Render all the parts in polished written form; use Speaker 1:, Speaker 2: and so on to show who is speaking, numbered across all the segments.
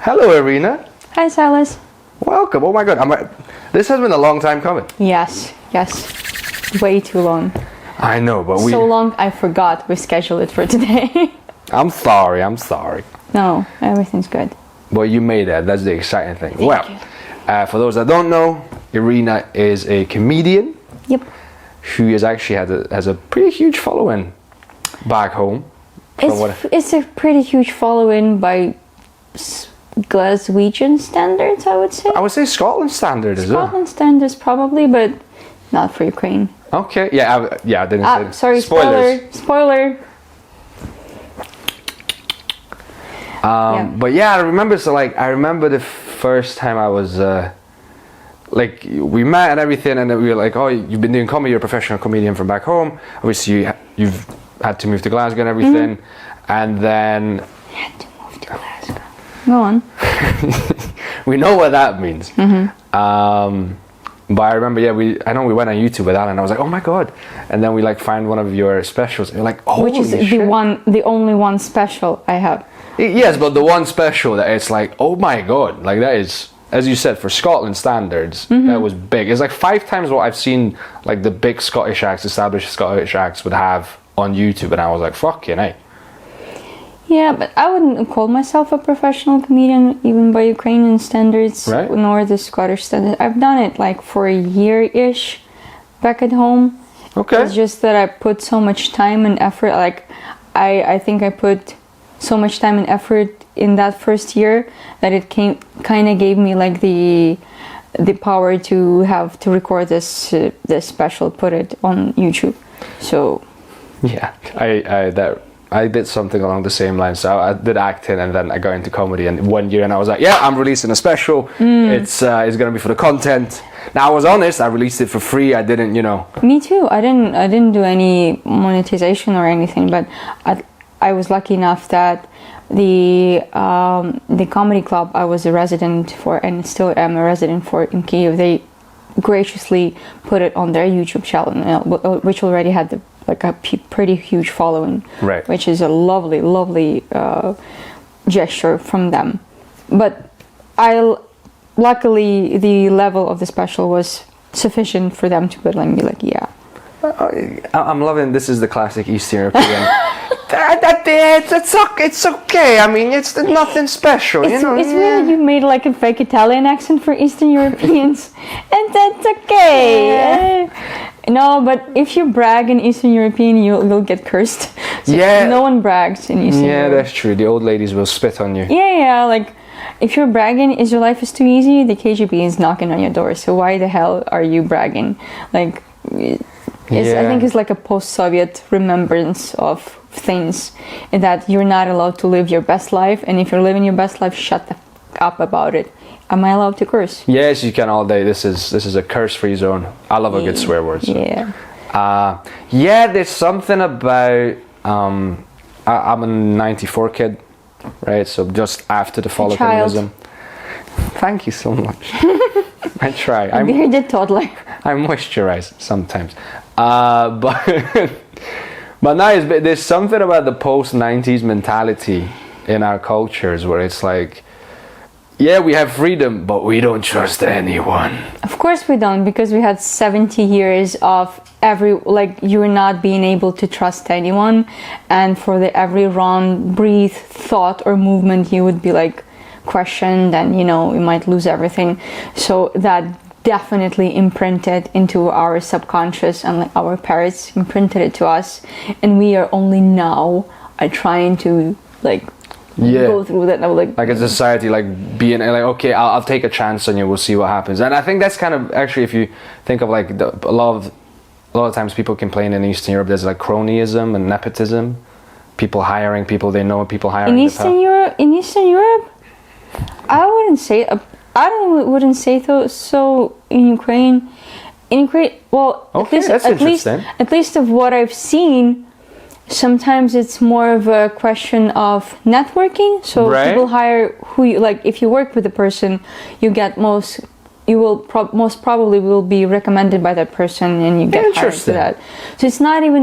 Speaker 1: Hello, Iryna.
Speaker 2: Hi, Silas.
Speaker 1: Welcome. Oh my God, this has been a long time coming.
Speaker 2: Yes, way too long.
Speaker 1: I know, but
Speaker 2: So long, I forgot we scheduled it for today.
Speaker 1: I'm sorry.
Speaker 2: No, everything's good.
Speaker 1: Well, you made that. That's the exciting thing.
Speaker 2: Thank you.
Speaker 1: For those that don't know, Iryna is a comedian.
Speaker 2: Yep.
Speaker 1: Who has actually has a pretty huge following back home.
Speaker 2: It's a pretty huge following by Glaswegian standards, I would say.
Speaker 1: I would say Scotland standard as well.
Speaker 2: Scotland standards probably, but not for Ukraine.
Speaker 1: Okay. Yeah. I didn't say that.
Speaker 2: Sorry. Spoiler.
Speaker 1: But yeah, I remember. I remember the first time I was. We met and everything, and we were like, "Oh, you've been doing comedy. You're a professional comedian from back home. Obviously, you've had to move to Glasgow and everything." Mm-hmm. And then
Speaker 2: had to move to Glasgow. Go on.
Speaker 1: We know what that means.
Speaker 2: Mm-hmm.
Speaker 1: But I remember, I know we went on YouTube with that, and I was like, "Oh my God!" And then we find one of your specials, and you're like, "Oh,
Speaker 2: which is the only one special I have."
Speaker 1: Yes, but the one special that it's like, "Oh my God!" Like that is. As you said, for Scotland standards, that was big. It's 5 times what I've seen, the big Scottish acts, established Scottish acts would have on YouTube, and I was like, fucking hey.
Speaker 2: Yeah, but I wouldn't call myself a professional comedian, even by Ukrainian standards,
Speaker 1: right?
Speaker 2: Nor the Scottish standards. I've done it for a year-ish back at home.
Speaker 1: Okay.
Speaker 2: It's just that I put so much time and effort. I think I put so much time and effort in that first year that it kind of gave me the power to have to record this special, put it on YouTube. So
Speaker 1: yeah, I did something along the same lines. So I did acting, and then I got into comedy. And 1 year, and I was like, yeah, I'm releasing a special. It's gonna be for the content. Now I was honest, I released it for free. I didn't,
Speaker 2: Me too. I didn't do any monetization or anything, but I was lucky enough that the comedy club I was a resident for, and still am a resident for in Kyiv, they graciously put it on their YouTube channel, which already had a pretty huge following,
Speaker 1: right?
Speaker 2: Which is a lovely gesture from them. But luckily the level of the special was sufficient for them to be like, yeah.
Speaker 1: I'm loving this is the classic Eastern European. It's okay. I mean, it's nothing special.
Speaker 2: It's really, you made a fake Italian accent for Eastern Europeans, and that's okay.
Speaker 1: Yeah.
Speaker 2: No, but if you brag in Eastern European, you'll get cursed. So
Speaker 1: yeah.
Speaker 2: No one brags in Eastern Europe.
Speaker 1: Yeah, that's true. The old ladies will spit on you.
Speaker 2: Yeah. If you're bragging, your life is too easy, the KGB is knocking on your door. So why the hell are you bragging? I think it's a post-Soviet remembrance of things, that you're not allowed to live your best life, and if you're living your best life, shut the up about it. Am I allowed to curse? Yes,
Speaker 1: you can all day. This is a curse-free zone. I love a good swear word. So.
Speaker 2: Yeah.
Speaker 1: There's something about I'm a '94 kid, right? So just after the fall of communism. Thank you so much. I try.
Speaker 2: I'm a bearded toddler.
Speaker 1: I moisturize sometimes, but now there's something about the post-90s mentality in our cultures where it's we have freedom, but we don't trust anyone.
Speaker 2: Of course we don't, because we had 70 years of you're not being able to trust anyone, and for every wrong breathe, thought or movement you would be questioned, and you might lose everything. So that definitely imprinted into our subconscious, and our parents imprinted it to us, and we are only now trying to go through that now,
Speaker 1: a society, being okay, I'll take a chance on you, we'll see what happens. And I think that's kind of actually, if you think of a lot of times people complain in Eastern Europe there's cronyism and nepotism, people hiring people they know, people hiring
Speaker 2: in Eastern Europe I wouldn't say so in Ukraine. Well,
Speaker 1: okay,
Speaker 2: at least of what I've seen, sometimes it's more of a question of networking. So people hire who you if you work with a person, you get most you will most probably will be recommended by that person, and you get hired to that. So it's not even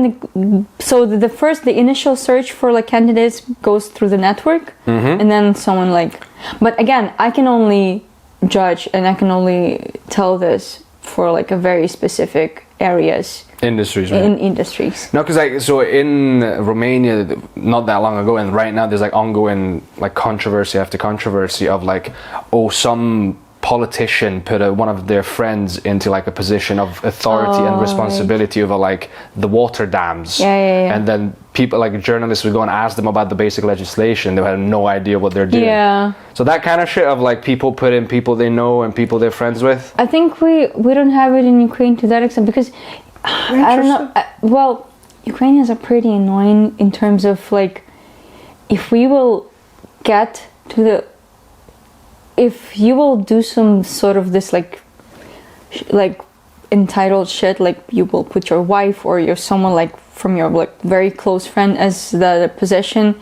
Speaker 2: the initial search for like candidates goes through the network, and then someone like. But again, I can only judge and I can only tell this for like a very specific areas.
Speaker 1: Industries, right?
Speaker 2: In industries.
Speaker 1: No, because like, so in Romania, not that long ago, and right now there's like ongoing like controversy after controversy of like, oh, some politician put one of their friends into like a position of authority and responsibility over like the water dams. And then people like journalists would go and ask them about the basic legislation. They had no idea what they're doing. Yeah. So that kind of shit of like people put in people they know and people they're friends with.
Speaker 2: I think we don't have it in Ukraine to that extent because I don't know. Well, Ukrainians are pretty annoying in terms of like, if we will get to the, if you will do some sort of this like entitled shit, like you will put your wife or your someone like from your like very close friend as the position,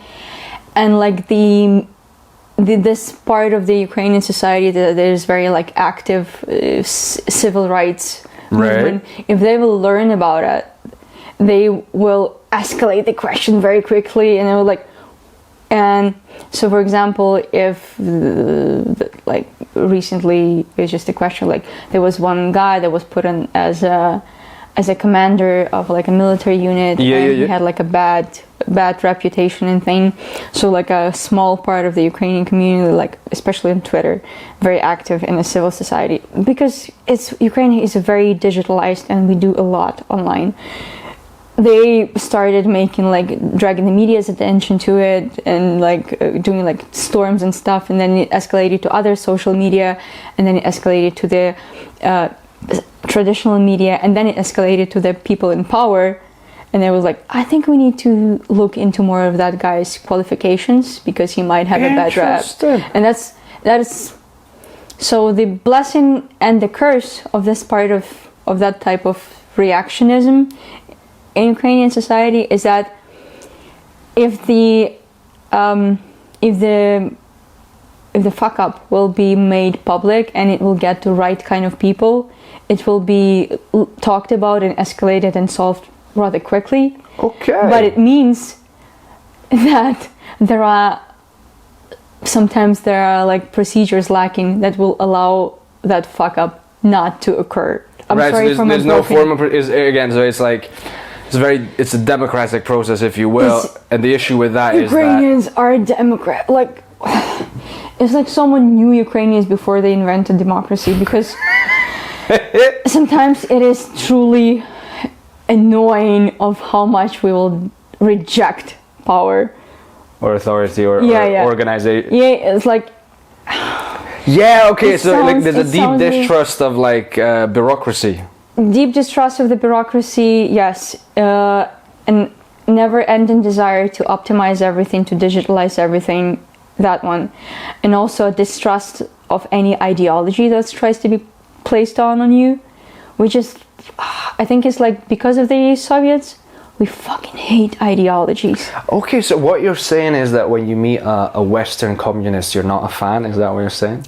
Speaker 2: and like this part of the Ukrainian society that is very like active civil rights movement, if they will learn about it, they will escalate the question very quickly, and it will like, and so for example, if like recently it's just a question like there was one guy that was put in as a commander of like a military unit, and he had like a bad reputation and thing, so like a small part of the Ukrainian community, like especially on Twitter, very active in the civil society, because Ukraine is very digitalized and we do a lot online. They started making like dragging the media's attention to it and like doing like storms and stuff, and then it escalated to other social media, and then it escalated to the traditional media, and then it escalated to the people in power. And they was like, I think we need to look into more of that guy's qualifications because he might have a bad rap. And that is so the blessing and the curse of this part of that type of reactionism in Ukrainian society is that if the fuck up will be made public and it will get to right kind of people, it will be talked about and escalated and solved rather quickly. Okay. But it means that sometimes there are like procedures lacking that will allow that fuck up not to occur. I'm sorry for my
Speaker 1: there's no form of again, so it's like it's a democratic process, if you will, and the issue with that is that
Speaker 2: Ukrainians are democrat. Like, it's like someone knew Ukrainians before they invented democracy, because sometimes it is truly annoying of how much we will reject power
Speaker 1: or authority or organization.
Speaker 2: Yeah, it's like
Speaker 1: like there's a deep distrust of like bureaucracy.
Speaker 2: Deep distrust of the bureaucracy, yes, and never-ending desire to optimize everything, to digitalize everything, that one, and also a distrust of any ideology that tries to be placed on you, which is, I think it's like because of the Soviets, we fucking hate ideologies.
Speaker 1: Okay, so what you're saying is that when you meet a Western communist, you're not a fan? Is that what you're saying?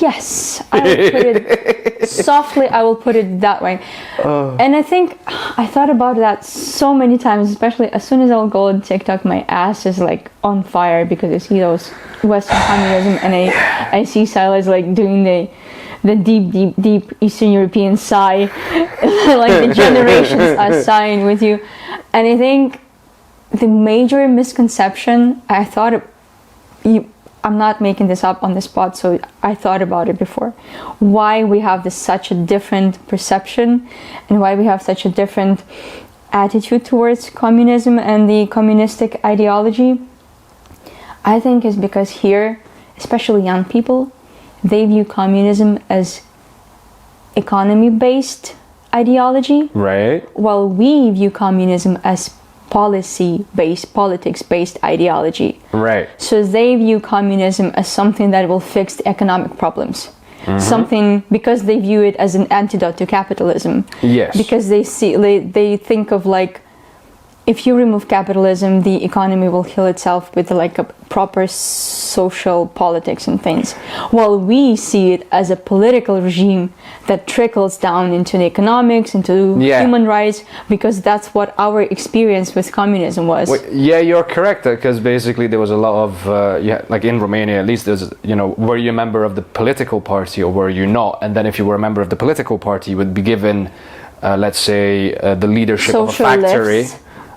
Speaker 2: Yes, I will put it softly. I will put it that way. And I think I thought about that so many times, especially as soon as I'll go on TikTok, my ass is like on fire because I see those Western communism, and I see Silas like doing the deep Eastern European sigh, like the generations are sighing with you. And I think the major misconception, I'm not making this up on the spot, so I thought about it before. Why we have such a different perception, and why we have such a different attitude towards communism and the communistic ideology, I think is because here, especially young people, they view communism as economy-based ideology, right? While we view communism as policy-based, politics-based ideology. Right. So they view communism as something that will fix the economic problems. Something, because they view it as an antidote to capitalism. Yes. Because they think of like if you remove capitalism, the economy will heal itself with like a proper social politics and things. While we see it as a political regime that trickles down into the economics, into human rights, because that's what our experience with communism was.
Speaker 1: Well, yeah, you're correct, because basically there was a lot of, like in Romania at least, there's, were you a member of the political party or were you not? And then if you were a member of the political party, you would be given, let's say, the leadership of a factory.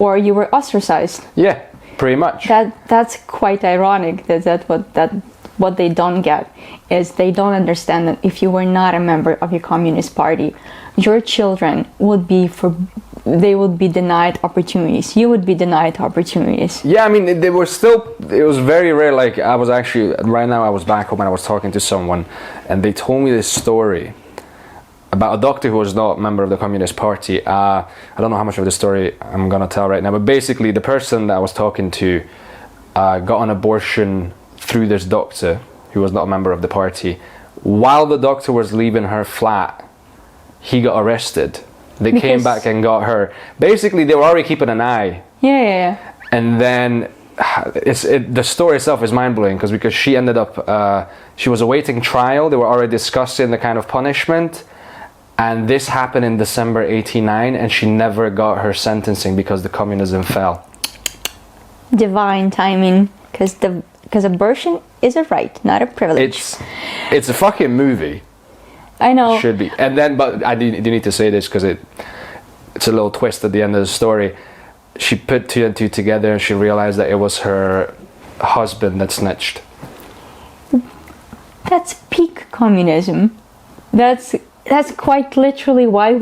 Speaker 2: Or you were ostracized.
Speaker 1: Yeah, pretty much.
Speaker 2: That's quite ironic. What they don't get is they don't understand that if you were not a member of your communist party, your children would be denied opportunities. You would be denied opportunities.
Speaker 1: Yeah, I mean, they were still. It was very rare. Like I was actually right now. I was back home and I was talking to someone, and they told me this story about a doctor who was not a member of the Communist Party. I don't know how much of the story I'm gonna tell right now, but basically the person that I was talking to got an abortion through this doctor who was not a member of the party. While the doctor was leaving her flat, he got arrested. They came back and got her. Basically, they were already keeping an eye.
Speaker 2: Yeah.
Speaker 1: And then the story itself is mind-blowing because she ended up, she was awaiting trial. They were already discussing the kind of punishment. And this happened in December '89, and she never got her sentencing because the communism fell.
Speaker 2: Divine timing, because abortion is a right, not a privilege.
Speaker 1: It's a fucking movie.
Speaker 2: I know.
Speaker 1: It should be. And then, but I do need to say this because it's a little twist at the end of the story. She put two and two together, and she realized that it was her husband that snitched.
Speaker 2: That's peak communism. That's quite literally why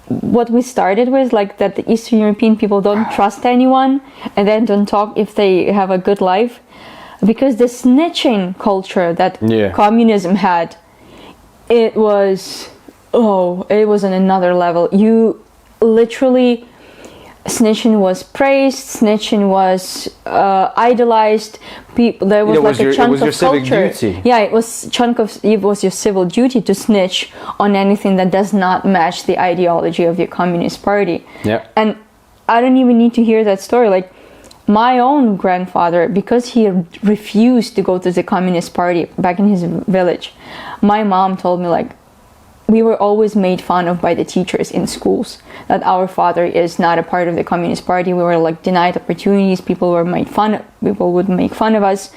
Speaker 2: what we started with, like that the Eastern European people don't trust anyone and then don't talk if they have a good life, because the snitching culture that communism had, it was on another level. You literally, snitching was praised, snitching was idolized. There was like a chunk of culture.
Speaker 1: Duty.
Speaker 2: Yeah, it was your civil duty to snitch on anything that does not match the ideology of your communist party.
Speaker 1: Yeah.
Speaker 2: And I don't even need to hear that story. Like my own grandfather, because he refused to go to the communist party back in his village, my mom told me like, we were always made fun of by the teachers in schools that our father is not a part of the Communist Party. We were like denied opportunities. People would make fun of us.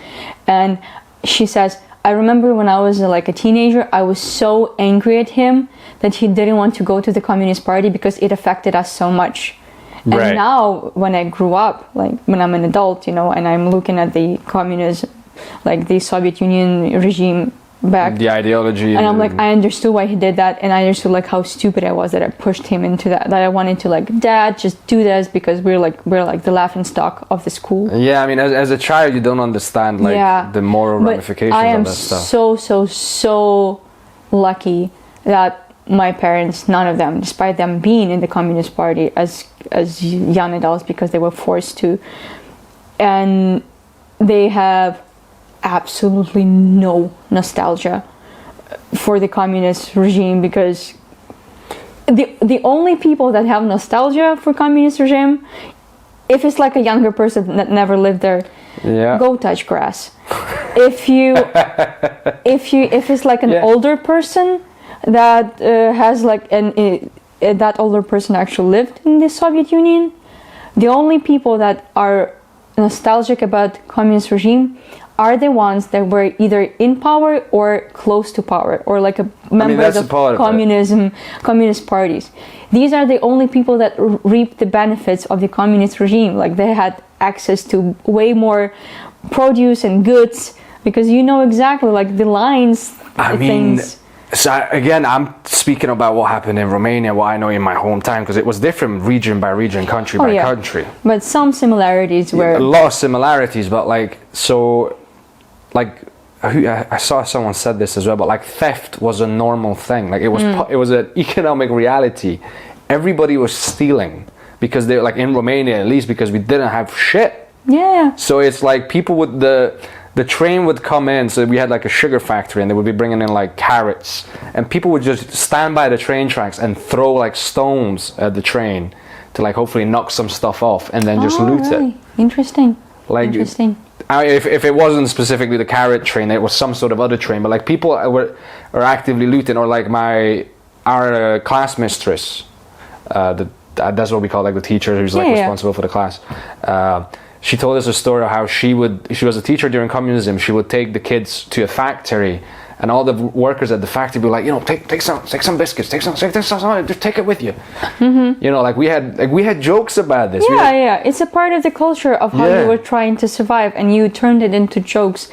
Speaker 2: And she says, I remember when I was like a teenager, I was so angry at him that he didn't want to go to the Communist Party because it affected us so much. Right. And now when I grew up, like when I'm an adult, and I'm looking at the communism, like the Soviet Union regime back,
Speaker 1: the ideology,
Speaker 2: and I'm like, I understood why he did that, and I understood like how stupid I was that I pushed him into that I wanted to like, Dad, just do this because we're like the laughing stock of the school.
Speaker 1: Yeah, I mean, as a child you don't understand like the moral ramifications of that stuff.
Speaker 2: I am so lucky that my parents, none of them, despite them being in the Communist Party as young adults because they were forced to, and they have absolutely no nostalgia for the communist regime, because the only people that have nostalgia for communist regime, if it's like a younger person that never lived there, go touch grass. if it's like an older person that has like that older person actually lived in the Soviet Union, the only people that are nostalgic about communist regime are the ones that were either in power or close to power, or like a members of communist parties. These are the only people that reap the benefits of the communist regime. Like they had access to way more produce and goods, because exactly like the lines, things.
Speaker 1: So again, I'm speaking about what happened in Romania, what I know in my hometown, because it was different region by region, country by country.
Speaker 2: But some similarities were...
Speaker 1: A lot of similarities, but I saw someone said this as well, but like theft was a normal thing. Like it was an economic reality. Everybody was stealing because they were like in Romania, at least, because we didn't have shit.
Speaker 2: Yeah.
Speaker 1: So it's like people would the train would come in, so we had like a sugar factory, and they would be bringing in like carrots, and people would just stand by the train tracks and throw like stones at the train to like hopefully knock some stuff off and then just loot
Speaker 2: really?
Speaker 1: it.
Speaker 2: Interesting.
Speaker 1: Like,
Speaker 2: Interesting.
Speaker 1: if it wasn't specifically the carrot train, it was some sort of other train. But like people are actively looting, or like our class mistress, that's what we call like the teacher who's like responsible for the class. She told us a story of how she was a teacher during communism. She would take the kids to a factory, and all the workers at the factory would be like, you know, take some biscuits, take some, just take it with you. Mm-hmm. You know, like we had jokes about this.
Speaker 2: Yeah, it's a part of the culture of how you were trying to survive, and you turned it into jokes.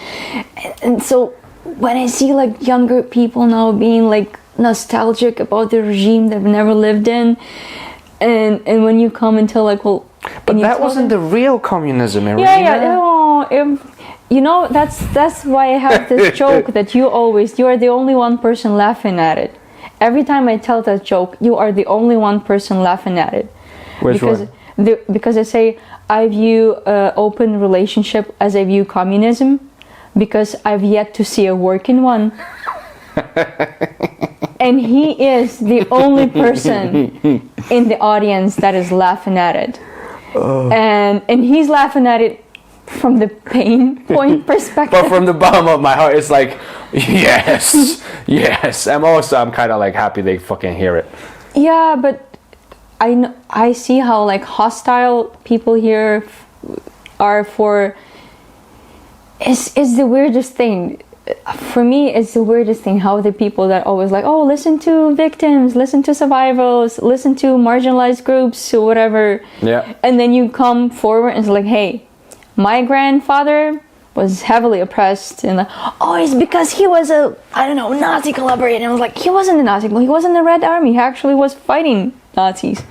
Speaker 2: And so when I see like younger people now being like nostalgic about the regime they've never lived in, and when you come and tell like, well,
Speaker 1: but that wasn't the real communism, Iryna.
Speaker 2: You know, that's why I have this joke that you are the only one person laughing at it. Every time I tell that joke, you are the only one person laughing at it.
Speaker 1: Which one?
Speaker 2: Because I say I view open relationship as I view communism, because I've yet to see a working one. And he is the only person in the audience that is laughing at it. And he's laughing at it from the pain point perspective.
Speaker 1: But from the bottom of my heart, it's like, yes. I'm kind of like happy they fucking hear it.
Speaker 2: Yeah, but I see how like hostile people here are for. It's the weirdest thing. For me, it's the weirdest thing how the people that always like, oh, listen to victims, listen to survivors, listen to marginalized groups or whatever. Yeah. And then you come forward and it's like, hey, my grandfather was heavily oppressed, and like, oh, it's because he was a, I don't know, Nazi collaborator. And I was like, he wasn't a Nazi, he wasn't the Red Army. He actually was fighting Nazis.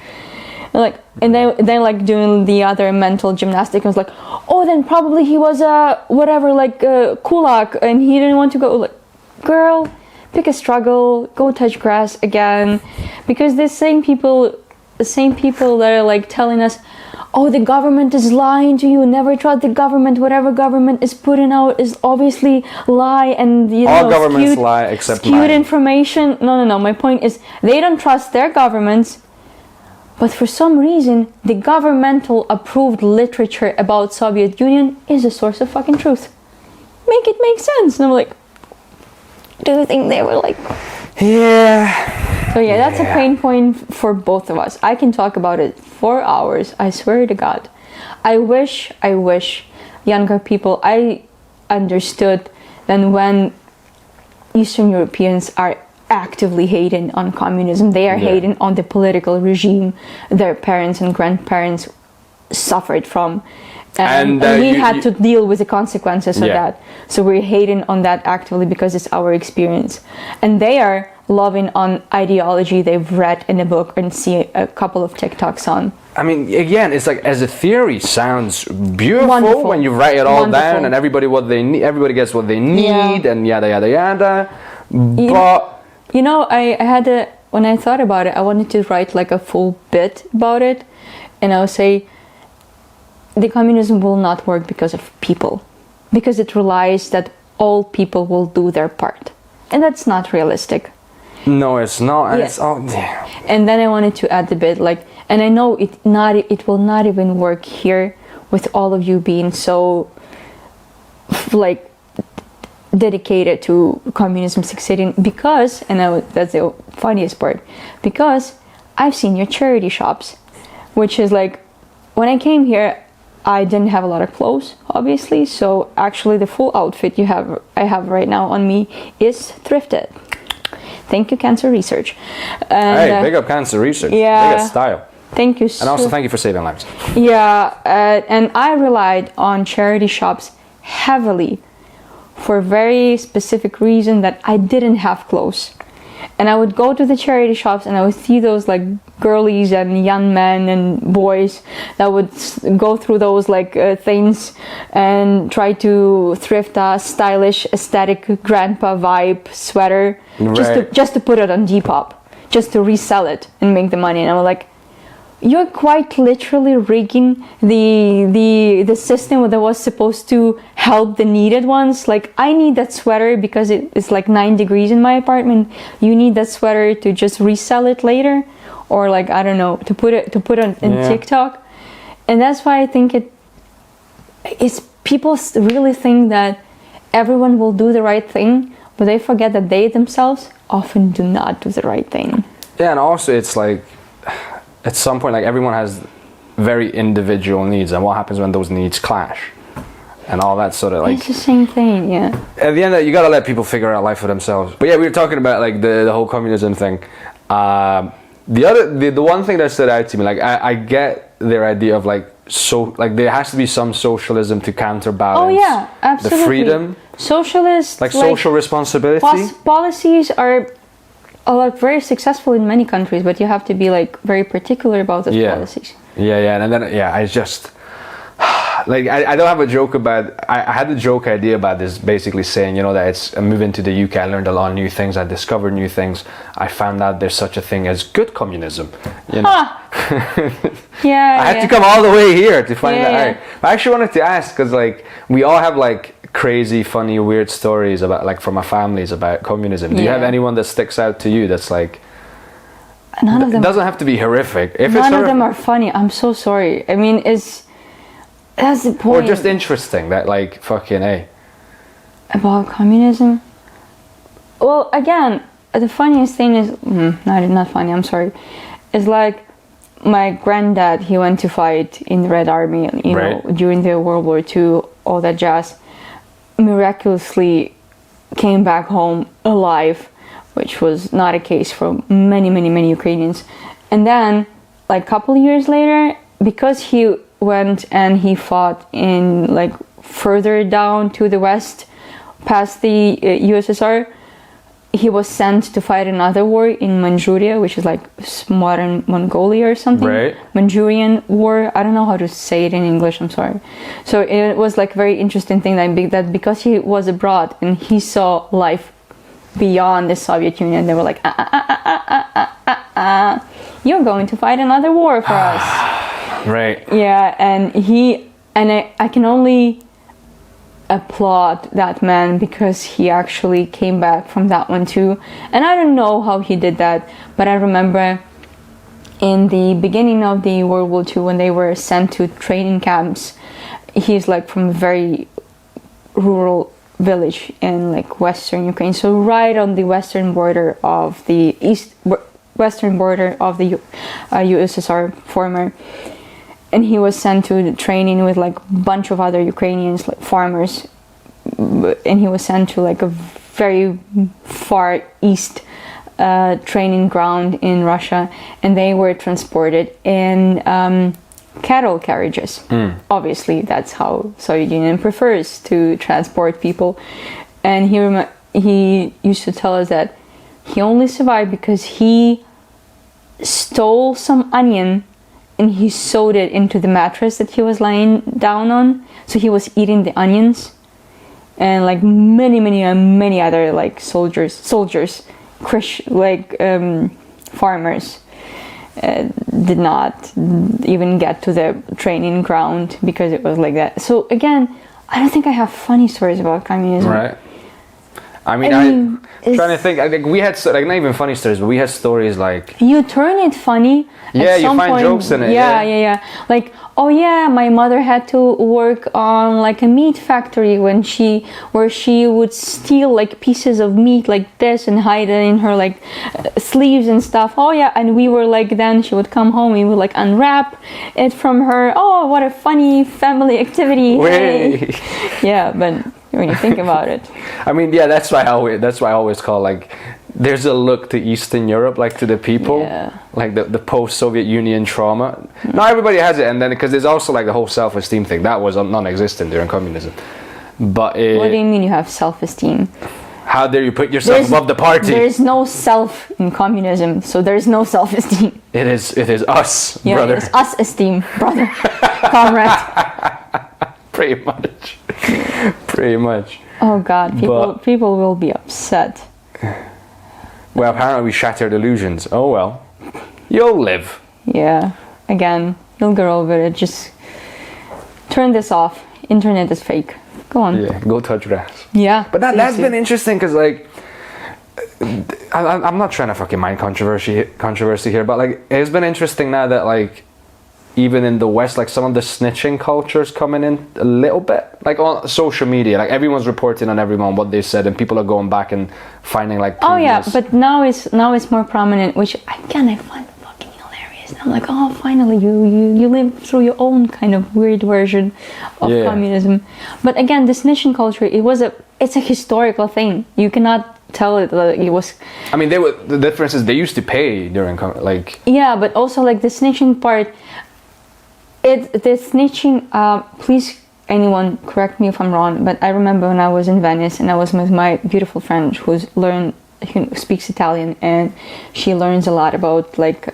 Speaker 2: And then like doing the other mental gymnastics, I was like, oh, then probably he was a whatever, like a kulak, and he didn't want to go. Like, girl, pick a struggle, go touch grass again, because the same people that are like telling us, oh, the government is lying to you, never trust the government, whatever government is putting out is obviously lie, and
Speaker 1: all governments lie except
Speaker 2: skewed information. No, my point is they don't trust their governments. But for some reason, the governmental approved literature about Soviet Union is a source of fucking truth. Make it make sense. And I'm like, do you think they were like...
Speaker 1: Yeah.
Speaker 2: So yeah, that's a pain point for both of us. I can talk about it for hours, I swear to God. I wish younger people, I understood that when Eastern Europeans are actively hating on communism, they are hating on the political regime their parents and grandparents suffered from, and we had to deal with the consequences of that. So we're hating on that actively because it's our experience, and they are loving on ideology they've read in a book and see a couple of TikToks on.
Speaker 1: I mean, again, it's like, as a theory, sounds beautiful.
Speaker 2: Wonderful.
Speaker 1: When you write it all down, and everybody gets what they need, and yada yada yada. But
Speaker 2: you know, when I thought about it, I wanted to write like a full bit about it, and I would say the communism will not work because of people, because it relies that all people will do their part, and that's not realistic.
Speaker 1: No, it's not.
Speaker 2: Yeah.
Speaker 1: It's all.
Speaker 2: And then I wanted to add the bit like, and I know it will not even work here with all of you being so like dedicated to communism succeeding, because, and that's the funniest part, because I've seen your charity shops, which is like, when I came here, I didn't have a lot of clothes, obviously, so actually the full outfit I have right now on me is thrifted. Thank you, Cancer Research. And,
Speaker 1: hey, big up Cancer Research.
Speaker 2: Yeah,
Speaker 1: big up style.
Speaker 2: Thank you.
Speaker 1: And also thank you for saving lives.
Speaker 2: Yeah, and I relied on charity shops heavily for a very specific reason, that I didn't have clothes. And I would go to the charity shops and I would see those like girlies and young men and boys that would go through those like things and try to thrift a stylish, aesthetic grandpa vibe sweater, just to put it on Depop, just to resell it and make the money. And I was like, you're quite literally rigging the system that was supposed to help the needed ones. Like, I need that sweater because it's like 9 degrees in my apartment. You need that sweater to just resell it later, or like, I don't know, to put on in TikTok. And that's why I think it's people really think that everyone will do the right thing, but they forget that they themselves often do not do the right thing.
Speaker 1: Yeah, and also it's like, at some point, like, everyone has very individual needs, and what happens when those needs clash? And all that sort of, like...
Speaker 2: It's the same thing, yeah.
Speaker 1: At the end of it, you gotta let people figure out life for themselves. But yeah, we were talking about, like, the whole communism thing. The one thing that stood out to me, like, I get their idea of, like, like, there has to be some socialism to counterbalance
Speaker 2: absolutely.
Speaker 1: the freedom.
Speaker 2: Socialist,
Speaker 1: like social responsibility.
Speaker 2: Policies are like very successful in many countries, but you have to be like very particular about those policies.
Speaker 1: And then I just like I don't have a joke about. I had a joke idea about this, basically saying, you know, that it's moving to the UK. I learned a lot of new things. I discovered new things. I found out there's such a thing as good communism. You know? I had to come all the way here to find that out. I actually wanted to ask, because like we all have like crazy, funny, weird stories about, like, from our families about communism. Do you have anyone that sticks out to you that's like...
Speaker 2: None of them...
Speaker 1: It doesn't have to be horrific. If
Speaker 2: none of them are funny. I'm so sorry. I mean, that's the point.
Speaker 1: Or just interesting, that, like, fucking A.
Speaker 2: About communism? Well, again, the funniest thing is... not funny, I'm sorry. It's like, my granddad, he went to fight in the Red Army, you know, during the World War II, all that jazz. Miraculously came back home alive, which was not a case for many Ukrainians. And then, like, a couple of years later, because he went and he fought in, like, further down to the west, past the USSR, he was sent to fight another war in Manchuria, which is like modern Mongolia or something. Right. Manchurian War. I don't know how to say it in English. I'm sorry. So it was like a very interesting thing that because he was abroad and he saw life beyond the Soviet Union, they were like, you're going to fight another war for us.
Speaker 1: Right.
Speaker 2: Yeah, and I can only applaud that man, because he actually came back from that one too. And I don't know how he did that, but I remember in the beginning of the World War II, when they were sent to training camps, he's like from a very rural village in like western Ukraine, so right on the western border of the western border of the USSR former. And he was sent to training with like a bunch of other Ukrainians, like farmers, and he was sent to like a very far east training ground in Russia, and they were transported in cattle carriages. Obviously, that's how Soviet Union prefers to transport people. And he used to tell us that he only survived because he stole some onion and he sewed it into the mattress that he was lying down on. So he was eating the onions, and like many other like soldiers, farmers did not even get to the training ground because it was like that. So again, I don't think I have funny stories about communism.
Speaker 1: Right. I mean, I'm trying to think. I think we had, like, not even funny stories, but we had stories like...
Speaker 2: You turn it funny.
Speaker 1: Yeah, you find jokes in it.
Speaker 2: Yeah. Like, oh yeah, my mother had to work on like a meat factory where she would steal like pieces of meat like this and hide it in her like sleeves and stuff. Oh yeah, and we were like, then she would come home, we would like unwrap it from her. Oh, what a funny family activity. Hey. Yeah, but when you think about it,
Speaker 1: I mean, yeah, that's why I always call, like, there's a look to Eastern Europe, like to the people, like the post-Soviet Union trauma. Not everybody has it, and then because there's also like the whole self-esteem thing that was non-existent during communism. But
Speaker 2: what do you mean you have self-esteem?
Speaker 1: How dare you put yourself above the party?
Speaker 2: There's no self in communism, so there's no self-esteem.
Speaker 1: It is us, brother.
Speaker 2: It's us esteem, brother, comrade.
Speaker 1: Pretty much.
Speaker 2: Oh God, people will be upset.
Speaker 1: Well, apparently we shattered illusions. Oh well, you'll live.
Speaker 2: Yeah, again, you'll get over it. Just turn this off. Internet is fake. Go on.
Speaker 1: Yeah, go touch grass.
Speaker 2: Yeah.
Speaker 1: But that's been interesting because, like, I'm not trying to fucking mind controversy here, but, like, it's been interesting now that, like, even in the West, like, some of the snitching culture's coming in a little bit. Like, on social media, like, everyone's reporting on everyone what they said, and people are going back and finding, like, previous...
Speaker 2: Oh, yeah, but now it's more prominent, which, again, I find fucking hilarious. I'm like, oh, finally, you live through your own kind of weird version of communism. But again, the snitching culture, it's a historical thing. You cannot tell it like it was...
Speaker 1: I mean, the difference is they used to pay during, like...
Speaker 2: Yeah, but also, like, the snitching part... The snitching, please, anyone, correct me if I'm wrong, but I remember when I was in Venice and I was with my beautiful friend who speaks Italian, and she learns a lot about, like,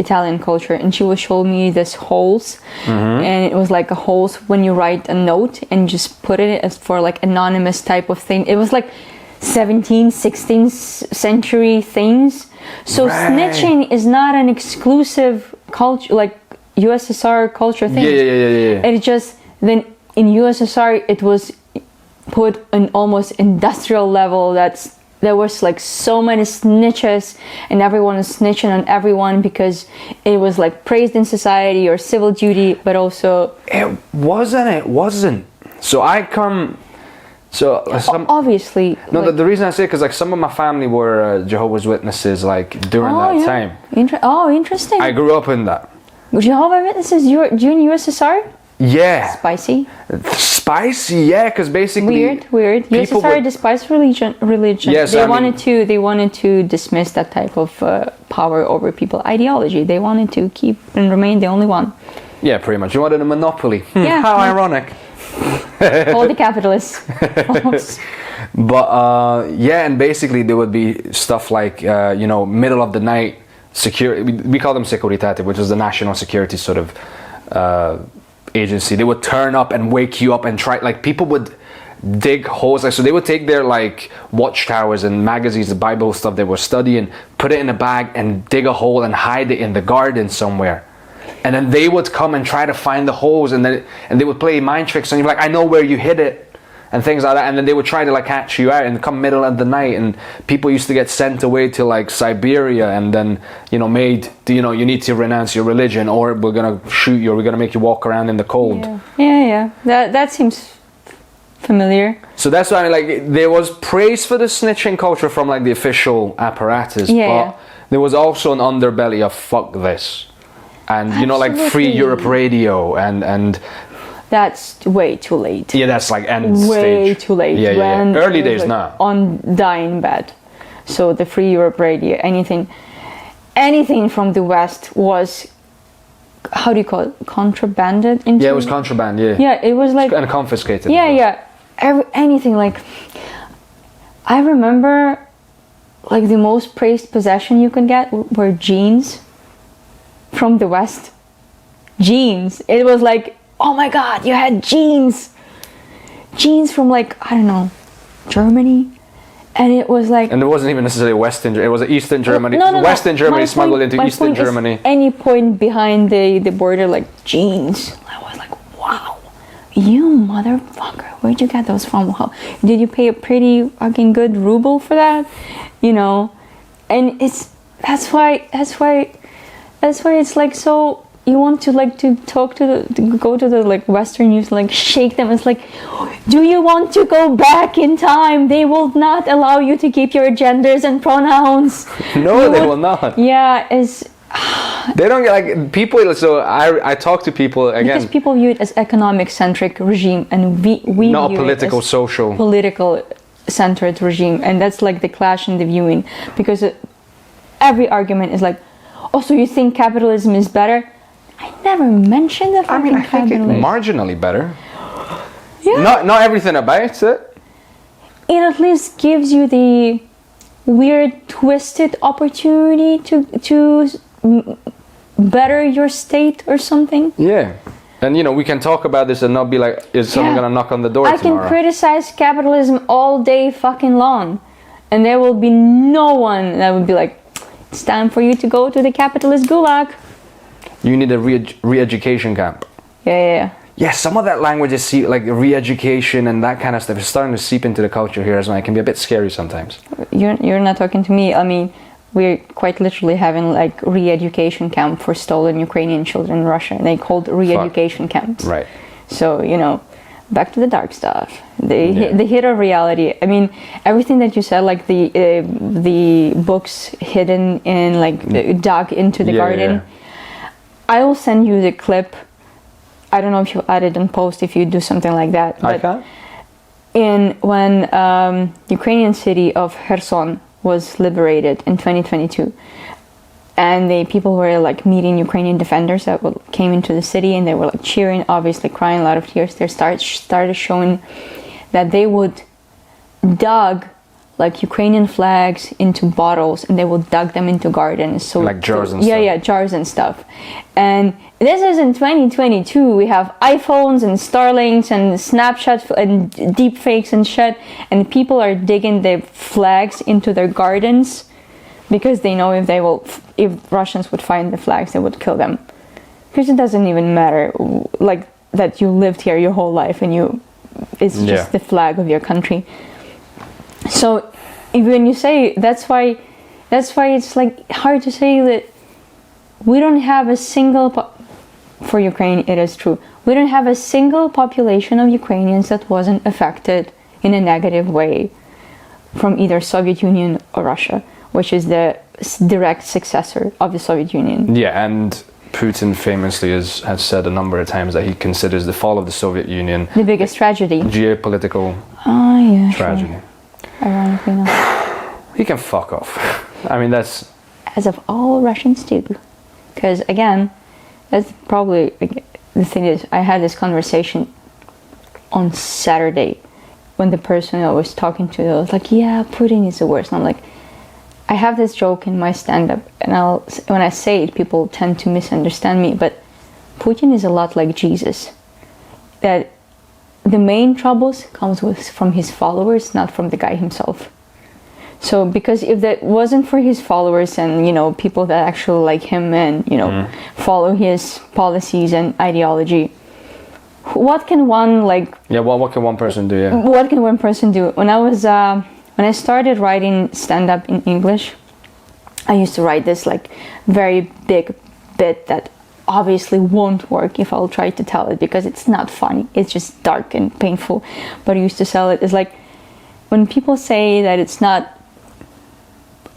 Speaker 2: Italian culture, and she was showing me this holes, and it was like a holes when you write a note and just put it as for, like, anonymous type of thing. It was like 17th, 16th century things. So snitching is not an exclusive culture, like, USSR culture thing.
Speaker 1: Yeah.
Speaker 2: It just, then in USSR it was put on almost industrial level. There was like so many snitches, and everyone was snitching on everyone because it was like praised in society or civil duty, but also
Speaker 1: it wasn't. So
Speaker 2: obviously.
Speaker 1: No,
Speaker 2: like,
Speaker 1: the reason I say it because, like, some of my family were Jehovah's Witnesses, like, during that time.
Speaker 2: Interesting.
Speaker 1: I grew up in that.
Speaker 2: Jehovah's Witnesses during USSR?
Speaker 1: Yeah.
Speaker 2: Spicy,
Speaker 1: yeah, because basically
Speaker 2: weird. USSR despised religion.
Speaker 1: Yes,
Speaker 2: they wanted to dismiss that type of power over people, ideology. They wanted to keep and remain the only one.
Speaker 1: Yeah, pretty much. You wanted a monopoly.
Speaker 2: Yeah.
Speaker 1: How ironic.
Speaker 2: All the capitalists.
Speaker 1: But yeah, and basically there would be stuff like middle of the night security. We call them Securitate, which is the national security sort of agency. They would turn up and wake you up and try, like, people would dig holes, like, so they would take their, like, watchtowers and magazines, the Bible stuff they were studying, put it in a bag and dig a hole and hide it in the garden somewhere, and then they would come and try to find the holes, and they would play mind tricks on you, like, I know where you hid it and things like that, and then they would try to, like, catch you out and come middle of the night, and people used to get sent away to, like, Siberia, and then you need to renounce your religion or we're gonna shoot you, or we're gonna make you walk around in the cold.
Speaker 2: Yeah. That seems familiar.
Speaker 1: So that's why, like, there was praise for the snitching culture from, like, the official apparatus, but there was also an underbelly of fuck this, and like, Free Europe Radio and
Speaker 2: that's way too late.
Speaker 1: Yeah, that's like end stage.
Speaker 2: Way too late.
Speaker 1: Yeah. Early days, like, now.
Speaker 2: On dying bed. So the Free Europe Radio, anything from the West was, how do you call it, contrabanded into?
Speaker 1: Yeah, it was contraband.
Speaker 2: Yeah, it was like,
Speaker 1: and confiscated.
Speaker 2: Anything, like, I remember, like, the most praised possession you could get were jeans from the West. Jeans. It was like, oh my god, you had jeans from, like, I don't know, Germany, and it was like,
Speaker 1: and it wasn't even necessarily Western, it was Eastern Germany.
Speaker 2: No.
Speaker 1: Western Germany smuggled into Eastern Germany.
Speaker 2: Any point behind the border, like, jeans. I was like, wow, you motherfucker, where'd you get those from? How did you pay a pretty fucking good ruble for that? And that's why it's like, so you want to, like, to talk to go to the, like, Western news, like, shake them. It's like, do you want to go back in time? They will not allow you to keep your genders and pronouns.
Speaker 1: No, they will not.
Speaker 2: Yeah,
Speaker 1: they don't get, like, people. So I talk to people again,
Speaker 2: because people view it as economic centric regime, and we
Speaker 1: not
Speaker 2: view
Speaker 1: political,
Speaker 2: it as
Speaker 1: social,
Speaker 2: political centered regime, and that's, like, the clash in the viewing, because every argument is like, oh, so you think capitalism is better? I never mentioned that.
Speaker 1: I think it's marginally better.
Speaker 2: Yeah.
Speaker 1: Not everything about it.
Speaker 2: It at least gives you the weird, twisted opportunity to better your state or something.
Speaker 1: Yeah. And, we can talk about this and not be like, is someone gonna knock on the door tomorrow?
Speaker 2: I can criticize capitalism all day fucking long, and there will be no one that would be like, it's time for you to go to the capitalist gulag.
Speaker 1: You need a re-education camp.
Speaker 2: Yeah.
Speaker 1: Yeah, some of that language is like re-education and that kind of stuff is starting to seep into the culture here as well. It can be a bit scary sometimes.
Speaker 2: You're not talking to me. I mean, we're quite literally having like re-education camp for stolen Ukrainian children in Russia. They called re-education camps.
Speaker 1: Right.
Speaker 2: So, you know, back to the dark stuff. The hit of reality. I mean, everything that you said, like the books hidden in, like, dug into the garden.
Speaker 1: Yeah.
Speaker 2: I will send you the clip. I don't know if you add it in post if you do something like that.
Speaker 1: I can't.
Speaker 2: When Ukrainian city of Kherson was liberated in 2022, and the people were like meeting Ukrainian defenders that came into the city, and they were like cheering, obviously crying a lot of tears. They started showing that they would dug like Ukrainian flags into bottles, and they would dug them into gardens. So
Speaker 1: like jars and stuff.
Speaker 2: Yeah, jars and stuff. And this is in 2022. We have iPhones and Starlinks and Snapchat and deepfakes and shit, and people are digging the flags into their gardens because they know if Russians would find the flags, they would kill them. Because it doesn't even matter, like, that you lived here your whole life and it's just the flag of your country. So when you say that's why it's like hard to say that we don't have a single for Ukraine. It is true, we don't have a single population of Ukrainians that wasn't affected in a negative way from either Soviet Union or Russia, which is the direct successor of the Soviet Union.
Speaker 1: Yeah, and Putin famously has said a number of times that he considers the fall of the Soviet Union
Speaker 2: the biggest tragedy,
Speaker 1: geopolitical tragedy.
Speaker 2: Sure. Ironically enough.
Speaker 1: He can fuck off. I mean, that's...
Speaker 2: As of all Russians do. Because, again, that's probably... The thing is, I had this conversation on Saturday when the person I was talking to was like, yeah, Putin is the worst. And I'm like, I have this joke in my stand-up, and when I say it, people tend to misunderstand me, but Putin is a lot like Jesus. That the main troubles comes from his followers, not from the guy himself. So, because if that wasn't for his followers and, you know, people that actually like him and, you know, follow his policies and ideology, what can one, like...
Speaker 1: Yeah, well, what can one person do, yeah?
Speaker 2: What can one person do? When I started writing stand-up in English, I used to write this, like, very big bit that obviously won't work if I'll try to tell it, because it's not funny. It's just dark and painful. But I used to sell it. It's like, when people say that it's not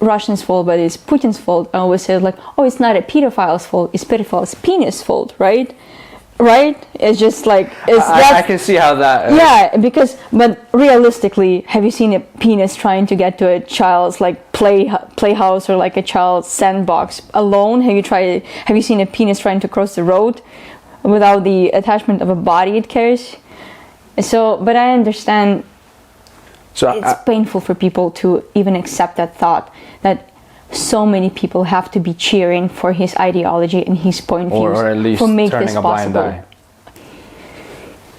Speaker 2: Russians' fault, but it's Putin's fault, I always say, like, oh, it's not a pedophile's fault, it's pedophile's penis' fault, right? Right? It's just like...
Speaker 1: I can see how that...
Speaker 2: Yeah, but realistically, have you seen a penis trying to get to a child's, like, playhouse or, like, a child's sandbox alone? Have you seen a penis trying to cross the road without the attachment of a body it carries? So, but I understand... So it's painful for people to even accept that thought, that so many people have to be cheering for his ideology and his point of view,
Speaker 1: or at least
Speaker 2: make
Speaker 1: turning
Speaker 2: this
Speaker 1: a blind
Speaker 2: possible.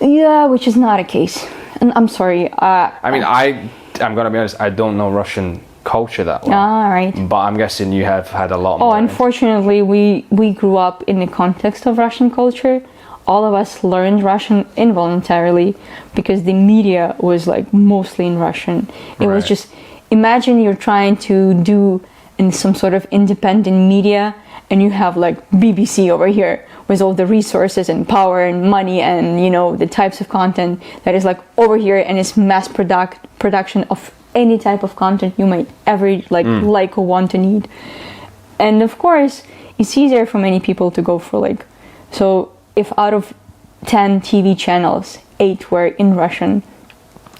Speaker 1: eye.
Speaker 2: Yeah, which is not a case. And I'm sorry.
Speaker 1: I'm gonna be honest. I don't know Russian culture that well.
Speaker 2: All right.
Speaker 1: But I'm guessing you have had a lot more.
Speaker 2: Oh, unfortunately, we grew up in the context of Russian culture. All of us learned Russian involuntarily because the media was like mostly in Russian. It was just, imagine you're trying to do in some sort of independent media and you have like BBC over here with all the resources and power and money and, you know, the types of content that is like over here, and it's mass production of any type of content you might ever like or want to need. And of course, it's easier for many people to go for like, so if out of 10 TV channels, 8 were in Russian,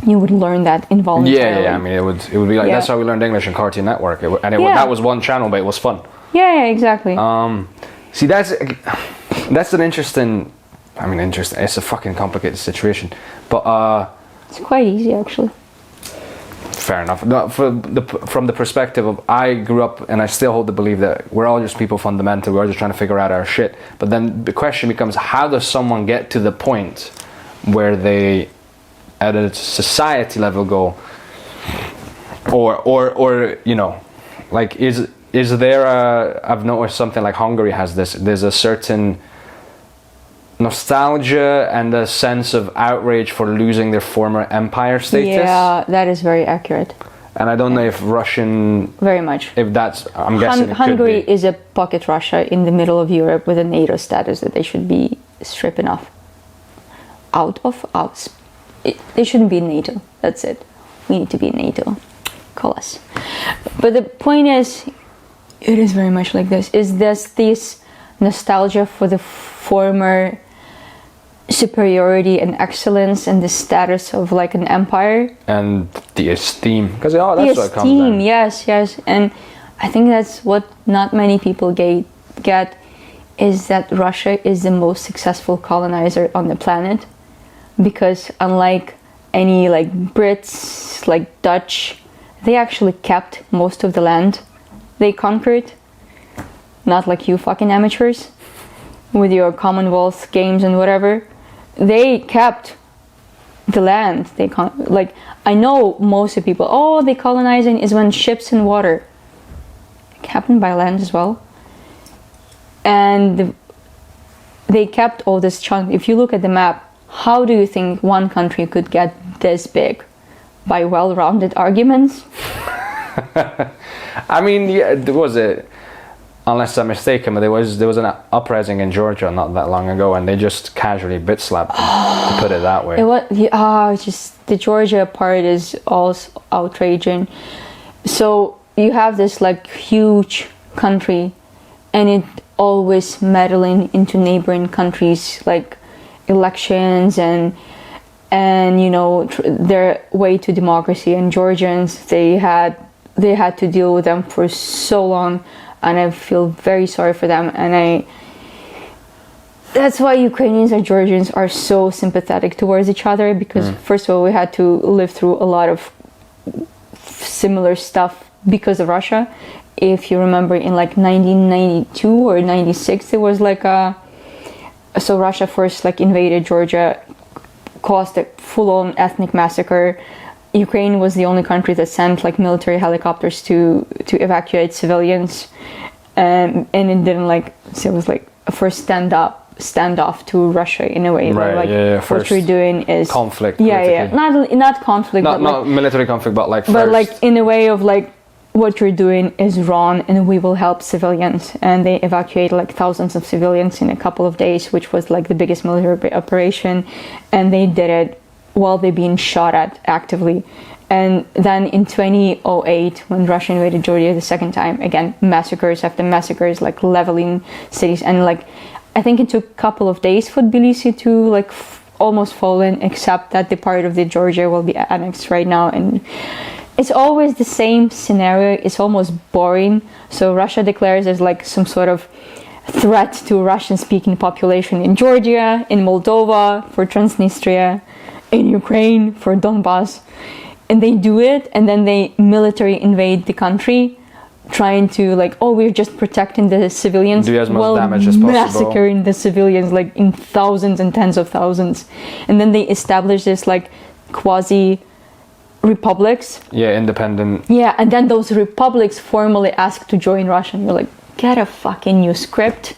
Speaker 2: you would learn that involuntarily.
Speaker 1: Yeah. I mean, it would be like, that's how we learned English in Cartoon Network. That was one channel, but it was fun.
Speaker 2: Yeah, exactly.
Speaker 1: See, that's an interesting... It's a fucking complicated situation. But...
Speaker 2: it's quite easy, actually.
Speaker 1: Fair enough. No, from the perspective of, I grew up and I still hold the belief that we're all just people fundamentally, we're all just trying to figure out our shit. But then the question becomes, how does someone get to the point where they, at a society level, go, or you know, like, is is there I've noticed something like Hungary has this, there's a certain nostalgia and a sense of outrage for losing their former empire status.
Speaker 2: Yeah, that is very accurate.
Speaker 1: And I don't know if Russian...
Speaker 2: Very much.
Speaker 1: If that's... I'm guessing it
Speaker 2: Hungary
Speaker 1: could be.
Speaker 2: is a pocket Russia in the middle of Europe with a NATO status that they should be stripping off. They shouldn't be in NATO. That's it. We need to be in NATO. Call us. But the point is, it is very much like this. Is this nostalgia for the former superiority and excellence and the status of like an empire
Speaker 1: and the esteem, because that's
Speaker 2: the
Speaker 1: what it comes
Speaker 2: esteem,
Speaker 1: down.
Speaker 2: yes, and I think that's what not many people get is that Russia is the most successful colonizer on the planet, because unlike any like Brits, like Dutch, they actually kept most of the land they conquered, not like you fucking amateurs with your Commonwealth games and whatever. They kept the land. I know most of people, the colonizing is when ships in water. It happened by land as well. And they kept all this chunk. If you look at the map, how do you think one country could get this big? By well-rounded arguments?
Speaker 1: I mean, yeah, there was unless I'm mistaken, but there was an uprising in Georgia not that long ago, and they just casually bit-slapped them, to put it that way.
Speaker 2: Just the Georgia part is also outraging. So you have this like huge country, and it always meddling into neighboring countries, like elections and their way to democracy. And Georgians, they had to deal with them for so long. And I feel very sorry for them, and that's why Ukrainians and Georgians are so sympathetic towards each other, because first of all, we had to live through a lot of similar stuff because of Russia. If you remember, in like 1992 or 96, there was like so Russia first like invaded Georgia, caused a full-on ethnic massacre. Ukraine was the only country that sent like military helicopters to evacuate civilians, and it didn't so it was like a first standoff to Russia in a way.
Speaker 1: Right,
Speaker 2: what you're doing is
Speaker 1: conflict.
Speaker 2: Not conflict,
Speaker 1: not military conflict, but like first.
Speaker 2: But like in a way of like, what you're doing is wrong, and we will help civilians. And they evacuated like thousands of civilians in a couple of days, which was like the biggest military operation, and they did it while they're being shot at actively. And then in 2008, when Russia invaded Georgia the second time, again, massacres after massacres, like leveling cities. And like, I think it took a couple of days for Tbilisi to like almost fall in, except that the part of the Georgia will be annexed right now. And it's always the same scenario. It's almost boring. So Russia declares there's like some sort of threat to Russian-speaking population in Georgia, in Moldova, for Transnistria, in Ukraine, for Donbass. And they do it, and then they military invade the country, trying to like, we're just protecting the civilians,
Speaker 1: do as much damage as possible,
Speaker 2: massacring the civilians like in thousands and tens of thousands. And then they establish this like quasi republics.
Speaker 1: Yeah, independent.
Speaker 2: Yeah, and then those republics formally ask to join Russia, and you're like, get a fucking new script.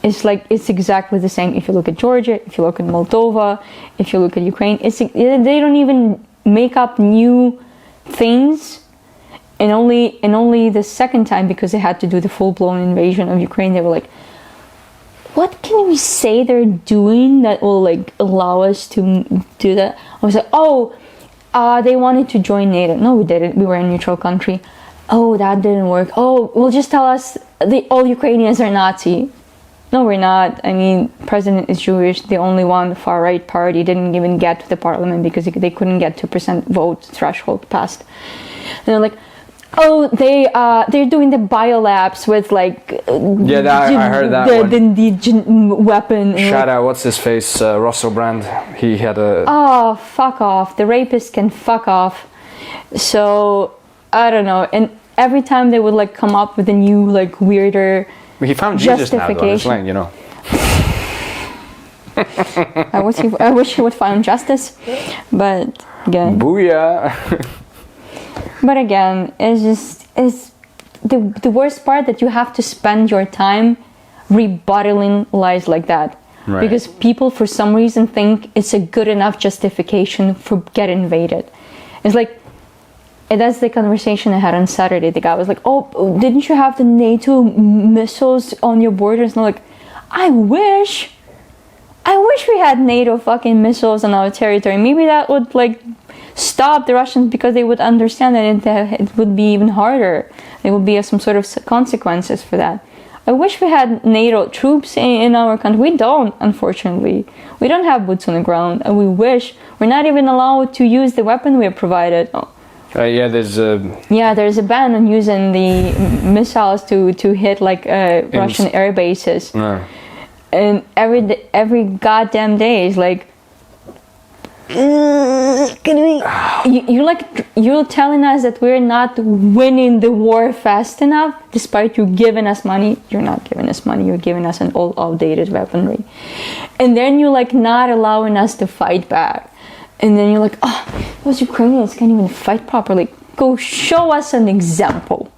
Speaker 2: It's exactly the same. If you look at Georgia, if you look at Moldova, if you look at Ukraine, they don't even make up new things. And only the second time, because they had to do the full-blown invasion of Ukraine, they were like, what can we say they're doing that will like allow us to do that? I was like, they wanted to join NATO. No, we didn't. We were a neutral country. Oh, that didn't work. Well, just tell us all Ukrainians are Nazi. No, we're not. I mean, president is Jewish. The only one, the far-right party, didn't even get to the parliament because they couldn't get 2% vote threshold passed. And they're like, they're doing the biolabs with like...
Speaker 1: I heard that one.
Speaker 2: The weapon.
Speaker 1: Shout out, what's his face? Russell Brand. He had a...
Speaker 2: Oh, fuck off. The rapist can fuck off. So, I don't know. And every time they would like come up with a new like weirder...
Speaker 1: He found Jesus now, though, it's like,
Speaker 2: I wish he would find justice, but again.
Speaker 1: Booyah!
Speaker 2: But again, it's the worst part that you have to spend your time rebuttaling lies like that.
Speaker 1: Right.
Speaker 2: Because people for some reason think it's a good enough justification for get invaded. It's like, and that's the conversation I had on Saturday. The guy was like, oh, didn't you have the NATO missiles on your borders? And I'm like, I wish we had NATO fucking missiles on our territory. Maybe that would like stop the Russians, because they would understand that it would be even harder. There would be some sort of consequences for that. I wish we had NATO troops in our country. We don't, unfortunately. We don't have boots on the ground, and we wish. We're not even allowed to use the weapon we are provided.
Speaker 1: There's
Speaker 2: a ban on using the missiles to hit like Russian air bases. And every goddamn day is like, you're telling us that we're not winning the war fast enough, despite you giving us money. You're not giving us money, you're giving us an old outdated weaponry, and then you're like not allowing us to fight back. And then you're like, oh, those Ukrainians can't even fight properly. Go show us an example.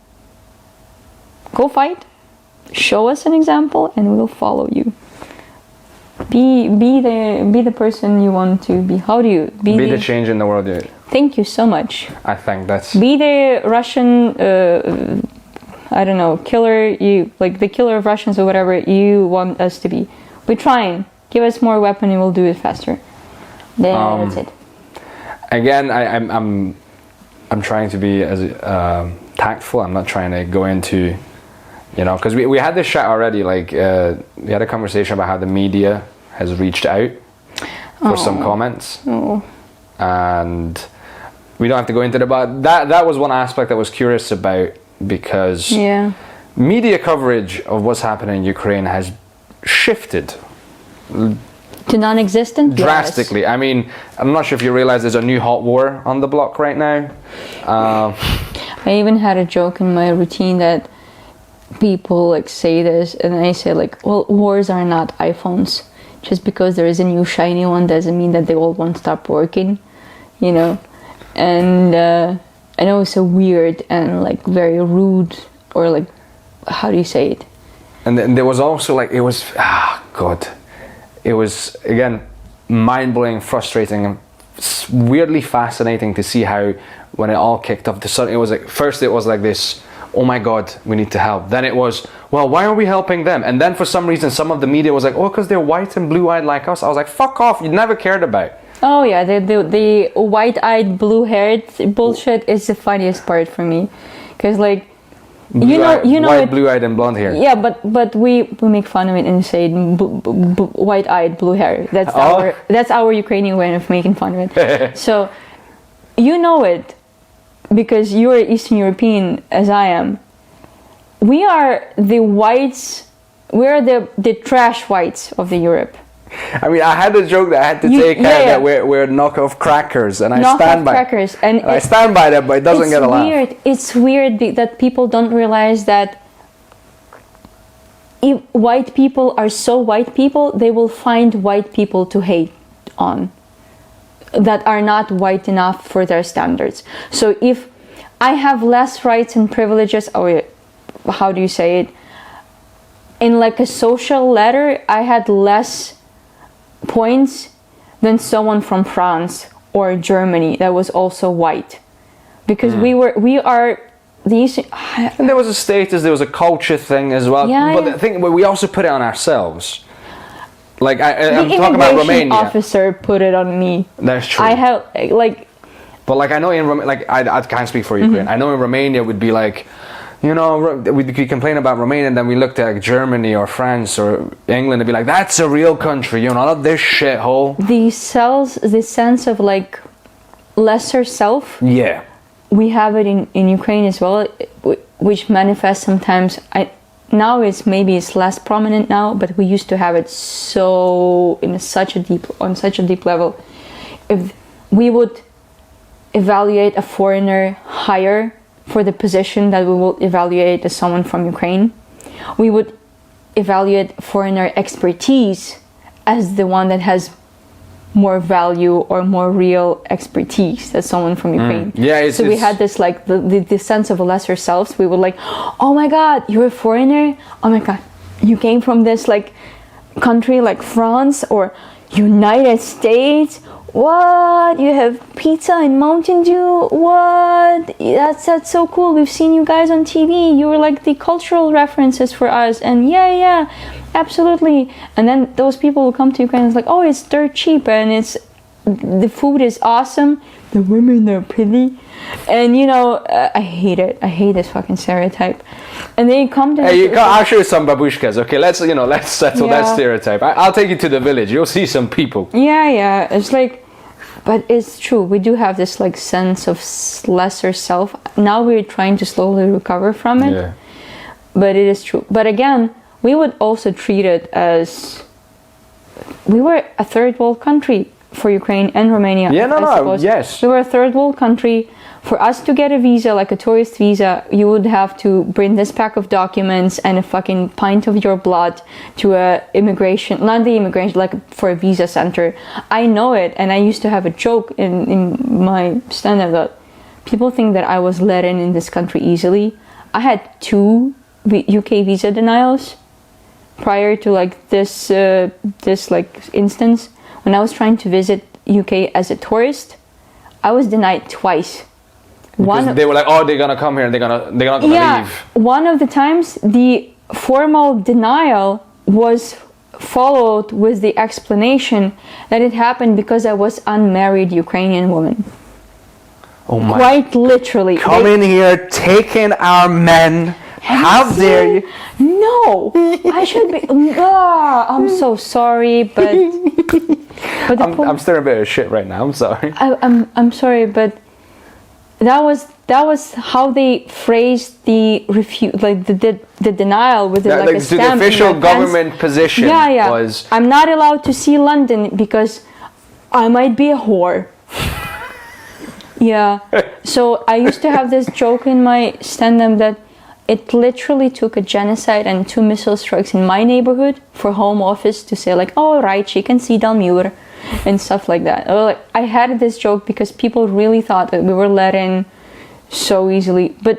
Speaker 2: Go fight, show us an example, and we'll follow you. Be the person you want to be. How do you
Speaker 1: be the change in the world? Dude.
Speaker 2: Thank you so much.
Speaker 1: I think that's.
Speaker 2: Be the Russian, I don't know, killer. You like the killer of Russians or whatever you want us to be. We're trying. Give us more weapon, and we'll do it faster. Then that's it.
Speaker 1: Again, I'm trying to be as tactful. I'm not trying to go into. Because we had this chat already, like, we had a conversation about how the media has reached out for some comments. And we don't have to go into it, but that was one aspect I was curious about, because media coverage of what's happening in Ukraine has shifted.
Speaker 2: To non-existent?
Speaker 1: Drastically. Yes. I mean, I'm not sure if you realize there's a new hot war on the block right now.
Speaker 2: I even had a joke in my routine that people like say this, and I say like, well, wars are not iPhones. Just because there is a new shiny one doesn't mean that they all won't stop working, and I know it's so weird and like very rude, or like, how do you say it?
Speaker 1: And then there was also like, it was again mind-blowing, frustrating, and weirdly fascinating to see how when it all kicked off, it was like, first it was like this, oh my God, we need to help. Then it was, well, why are we helping them? And then for some reason, some of the media was like, oh, because they're white and blue-eyed like us. I was like, fuck off, you never cared about.
Speaker 2: Oh yeah, the white-eyed, blue-haired bullshit is the funniest part for me. Because like,
Speaker 1: white, blue-eyed and blonde hair.
Speaker 2: Yeah, but we make fun of it and say white-eyed, blue hair. That's our Ukrainian way of making fun of it. So, it. Because you're Eastern European as I am, we are the whites. We are the trash whites of the Europe.
Speaker 1: I mean, I had a joke that I had to take that we're knockoff crackers, and I stand by crackers, and I stand by that, but it doesn't get a laugh.
Speaker 2: It's weird that people don't realize that if white people are so white people, they will find white people to hate on, that are not white enough for their standards. So if I have less rights and privileges, or how do you say it, in like a social ladder, I had less points than someone from France or Germany that was also white, because we are these.
Speaker 1: And there was a status, there was a culture thing as well. The thing, we also put it on ourselves. Like I'm talking about Romania.
Speaker 2: The officer put it on me.
Speaker 1: That's true.
Speaker 2: I have like.
Speaker 1: But like I know in I can't speak for Ukraine. I know in Romania would be like, we complain about Romania, and then we looked at like Germany or France or England and be like, that's a real country, not this shithole.
Speaker 2: The sense of like lesser self.
Speaker 1: Yeah. We have it in Ukraine as well, which manifests sometimes. Now it's less prominent now, but we used to have it on such a deep level. If we would evaluate a foreigner higher for the position that we will evaluate as someone from Ukraine, we would evaluate foreigner expertise as the one that has
Speaker 2: more value or more real expertise as someone from Ukraine.
Speaker 1: Yeah,
Speaker 2: so we had this like the sense of a lesser selves. We would like, oh my god, you're a foreigner. Oh my god, you came from this like country like France or United States. What? You have pizza and Mountain Dew? What? That's so cool. We've seen you guys on TV. You were like the cultural references for us. And yeah, absolutely. And then those people will come to Ukraine and it's like, oh, it's dirt cheap and the food is awesome. The women are pretty. And you know, I hate it. I hate this fucking stereotype. And they come to.
Speaker 1: Hey, I'll show you some babushkas. Okay, let's settle that stereotype. I'll take you to the village. You'll see some people.
Speaker 2: Yeah. It's like. But it's true, we do have this like sense of lesser self. Now we're trying to slowly recover from it. Yeah. But it is true. But again, we would also treat it as we were a third world country for Ukraine and Romania.
Speaker 1: Yeah, yes.
Speaker 2: We were a third world country. For us to get a visa, like a tourist visa, you would have to bring this pack of documents and a fucking pint of your blood to a immigration, not the immigration, like for a visa center. I know it, and I used to have a joke in my stand-up that people think that I was let in this country easily. I had 2 UK visa denials prior to like this like instance. When I was trying to visit UK as a tourist, I was denied twice.
Speaker 1: They were like, oh, they're gonna come here and they're not gonna leave.
Speaker 2: One of the times the formal denial was followed with the explanation that it happened because I was unmarried Ukrainian woman.
Speaker 1: Oh my!
Speaker 2: Quite literally.
Speaker 1: Come in here, taking our men. How dare you?
Speaker 2: No, I should be. I'm so sorry, but
Speaker 1: I'm still a bit of shit right now. I'm sorry.
Speaker 2: I'm sorry, but. That was how they phrased the the denial with like a stamp.
Speaker 1: The official government position was.
Speaker 2: I'm not allowed to see London because I might be a whore. Yeah. So I used to have this joke in my stand-up that it literally took a genocide and 2 missile strikes in my neighborhood for Home Office to say like, oh right, she can see Dalmur. And stuff like that. I had this joke because people really thought that we were let in so easily, but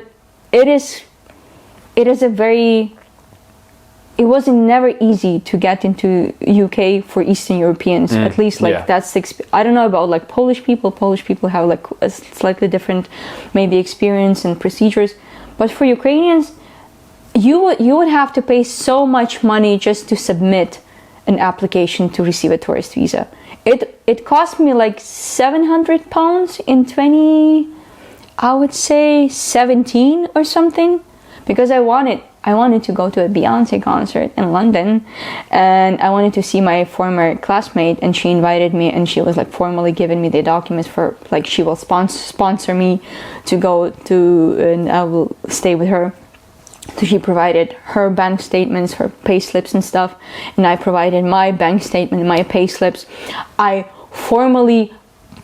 Speaker 2: it was never easy to get into UK for Eastern Europeans. At least that's I don't know about like Polish people. Polish people have like a slightly different maybe experience and procedures, but for Ukrainians, you would have to pay so much money just to submit an application to receive a tourist visa. It cost me like £700 in 2017 or something, because I wanted to go to a Beyonce concert in London, and I wanted to see my former classmate, and she invited me, and she was like formally giving me the documents for like she will sponsor me to go to, and I will stay with her. So she provided her bank statements, her pay slips and stuff, and I provided my bank statement, my pay slips. I formally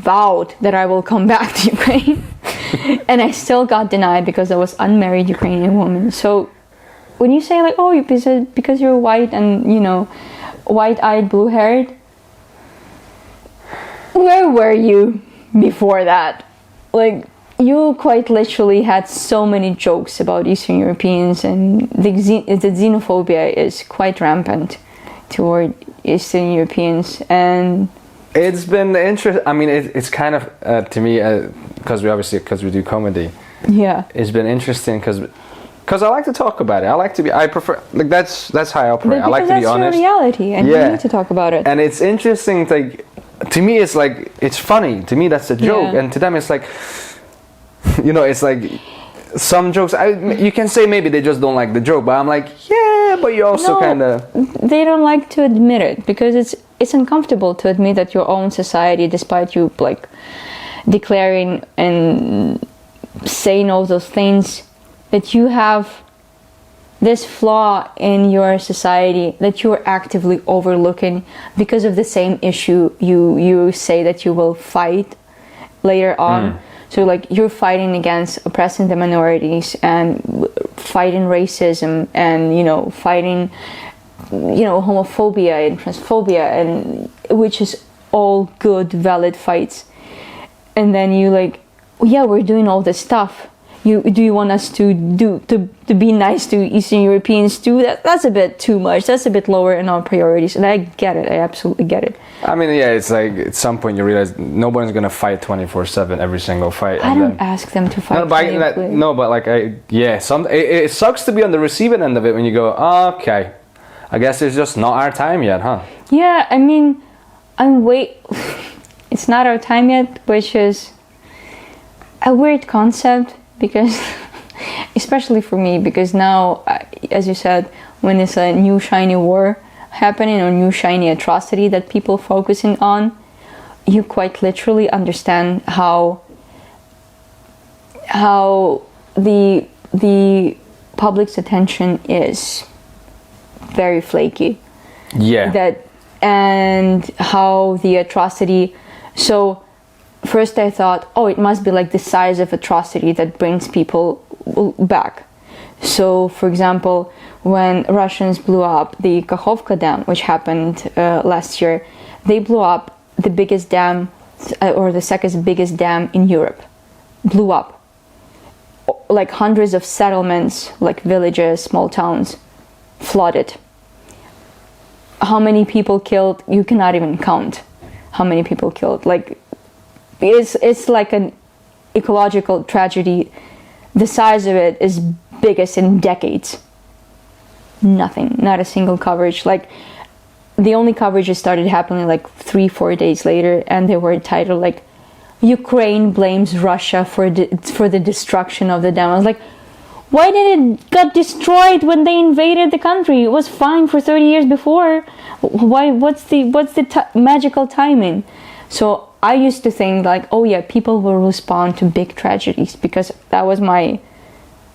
Speaker 2: vowed that I will come back to Ukraine, and I still got denied because I was unmarried Ukrainian woman. So when you say like, oh, because you're white and white-eyed, blue-haired, where were you before that? Like. You quite literally had so many jokes about Eastern Europeans, and the xenophobia is quite rampant toward Eastern Europeans. And
Speaker 1: it's been interesting. I mean, it's kind of to me because we do comedy.
Speaker 2: Yeah,
Speaker 1: it's been interesting because I like to talk about it. I prefer like that's how I operate. I like to be honest.
Speaker 2: That's your reality, and you need to talk about it.
Speaker 1: And it's interesting. Like to me, it's like it's funny. To me, that's a joke, and to them, it's like. It's like some jokes you can say maybe they just don't like the joke, but I'm like, yeah, but you also kind of
Speaker 2: they don't like to admit it because it's uncomfortable to admit that your own society, despite you like declaring and saying all those things, that you have this flaw in your society that you're actively overlooking because of the same issue you say that you will fight later on. So like you're fighting against oppressing the minorities and fighting racism and fighting homophobia and transphobia, and which is all good, valid fights. And then you like, yeah, we're doing all this stuff. Do you want us to be nice to Eastern Europeans too? That's a bit too much. That's a bit lower in our priorities. And I get it. I absolutely get it.
Speaker 1: I mean, yeah, it's like at some point you realize nobody's gonna fight 24/7 every single fight.
Speaker 2: I don't ask them to fight.
Speaker 1: It sucks to be on the receiving end of it when you go, oh, okay, I guess it's just not our time yet, huh?
Speaker 2: Yeah, I mean, it's not our time yet, which is a weird concept. Because, especially for me, because now, as you said, when it's a new shiny war happening or new shiny atrocity that people focusing on, you quite literally understand how the public's attention is very flaky.
Speaker 1: Yeah.
Speaker 2: And how the atrocity. So first I thought, oh, it must be like the size of atrocity that brings people back. So, for example, when Russians blew up the Kakhovka Dam, which happened last year, they blew up the biggest dam, or the second biggest dam in Europe. Blew up. Like hundreds of settlements, like villages, small towns, flooded. How many people killed? You cannot even count how many people killed. Like, it's like an ecological tragedy. The size of it is biggest in decades. Nothing, not a single coverage. Like, the only coverage started happening like 3-4 days later, and they were titled like, Ukraine blames Russia for the destruction of the dam. I was like, why did it got destroyed when they invaded the country? It was fine for 30 years before. Why? What's the magical timing? So I used to think like, oh yeah, people will respond to big tragedies, because that was my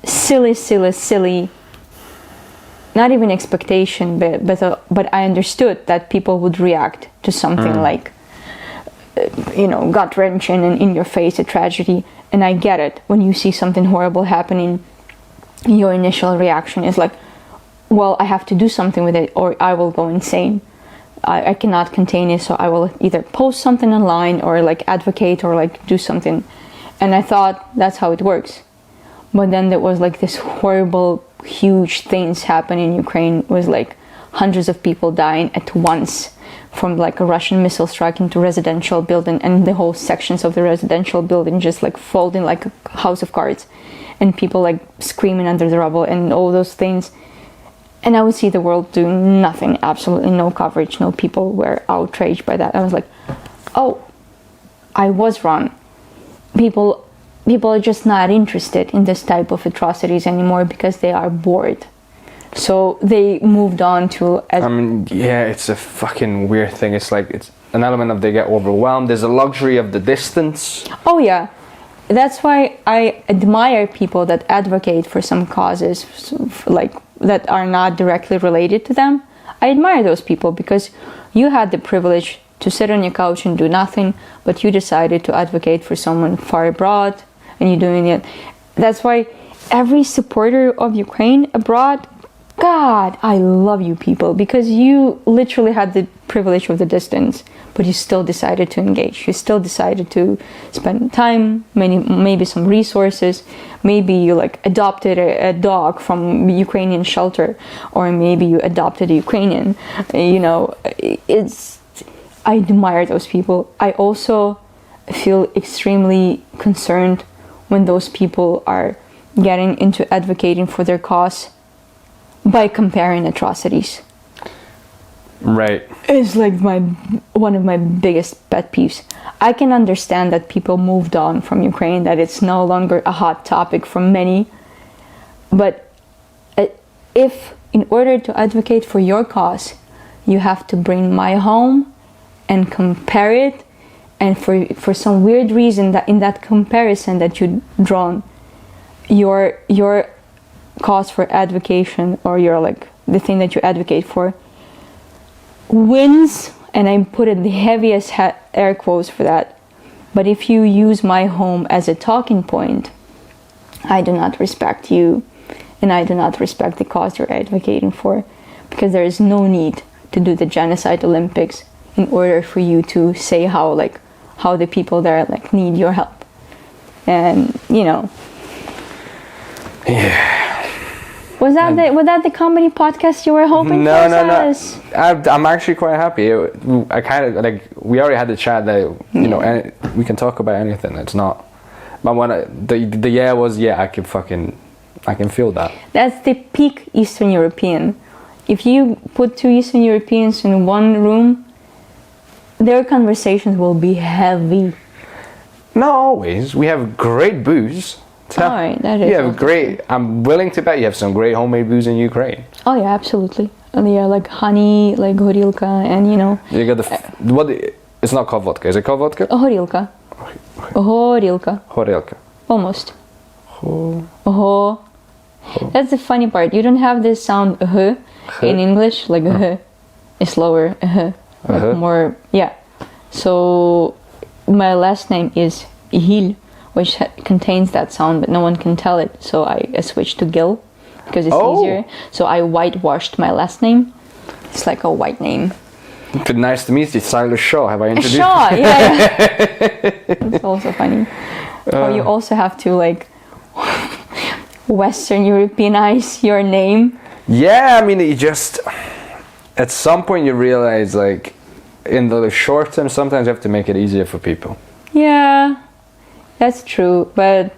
Speaker 2: silly, not even expectation, but I understood that people would react to something like, gut-wrenching and in-your-face a tragedy. And I get it. When you see something horrible happening, your initial reaction is like, well, I have to do something with it, or I will go insane. I cannot contain it, so I will either post something online or like advocate or like do something. And I thought that's how it works. But then there was like this horrible, huge things happen in Ukraine. It was like hundreds of people dying at once from like a Russian missile strike into residential building, and the whole sections of the residential building just like folding like a house of cards, and people like screaming under the rubble and all those things. And I would see the world doing nothing, absolutely no coverage, no people were outraged by that. I was like, oh, I was wrong. People are just not interested in this type of atrocities anymore because they are bored. So they moved on to...
Speaker 1: it's a fucking weird thing. It's like, it's an element of they get overwhelmed. There's a luxury of the distance.
Speaker 2: Oh yeah. That's why I admire people that advocate for some causes like that are not directly related to them. I admire those people because you had the privilege to sit on your couch and do nothing, but you decided to advocate for someone far abroad, and you're doing it. That's why every supporter of Ukraine abroad, God, I love you people, because you literally had the privilege of the distance, but you still decided to engage. You still decided to spend time, maybe some resources. Maybe you like adopted a dog from a Ukrainian shelter, or maybe you adopted a Ukrainian. I admire those people. I also feel extremely concerned when those people are getting into advocating for their cause by comparing atrocities.
Speaker 1: Right.
Speaker 2: It's like one of my biggest pet peeves. I can understand that people moved on from Ukraine, that it's no longer a hot topic for many. But if in order to advocate for your cause, you have to bring my home and compare it, and for some weird reason that in that comparison that you drawn, your cause for advocation, or your like the thing that you advocate for, wins, and I put in the heaviest air quotes for that. But if you use my home as a talking point, I do not respect you, and I do not respect the cause you're advocating for, because there is no need to do the genocide Olympics in order for you to say how the people there like need your help. And was that the comedy podcast you were hoping for?
Speaker 1: No. I'm actually quite happy. I kind of like, we already had the chat that and we can talk about anything. It's not. But when I can feel that.
Speaker 2: That's the peak Eastern European. If you put two Eastern Europeans in one room, their conversations will be heavy.
Speaker 1: Not always. We have great booze.
Speaker 2: Alright, that is.
Speaker 1: You have great. I'm willing to bet you have some great homemade booze in Ukraine.
Speaker 2: Oh yeah, absolutely. And yeah, like honey, like horilka, and
Speaker 1: You got what? It's not called vodka. Is it called vodka?
Speaker 2: Horilka. Horilka.
Speaker 1: Horilka.
Speaker 2: Almost. Oh. That's the funny part. You don't have this sound in English, like It's lower. Like more. Yeah. So my last name is Gil, which contains that sound, but no one can tell it. So I switched to Gil because it's easier. So I whitewashed my last name. It's like a white name.
Speaker 1: Good, nice to meet you, Silas Shaw. Have I introduced you?
Speaker 2: Shaw, yeah. It's also funny. You also have to like Western Europeanize your name.
Speaker 1: Yeah, I mean, you just at some point you realize, like, in the short term, sometimes you have to make it easier for people.
Speaker 2: Yeah, that's true, but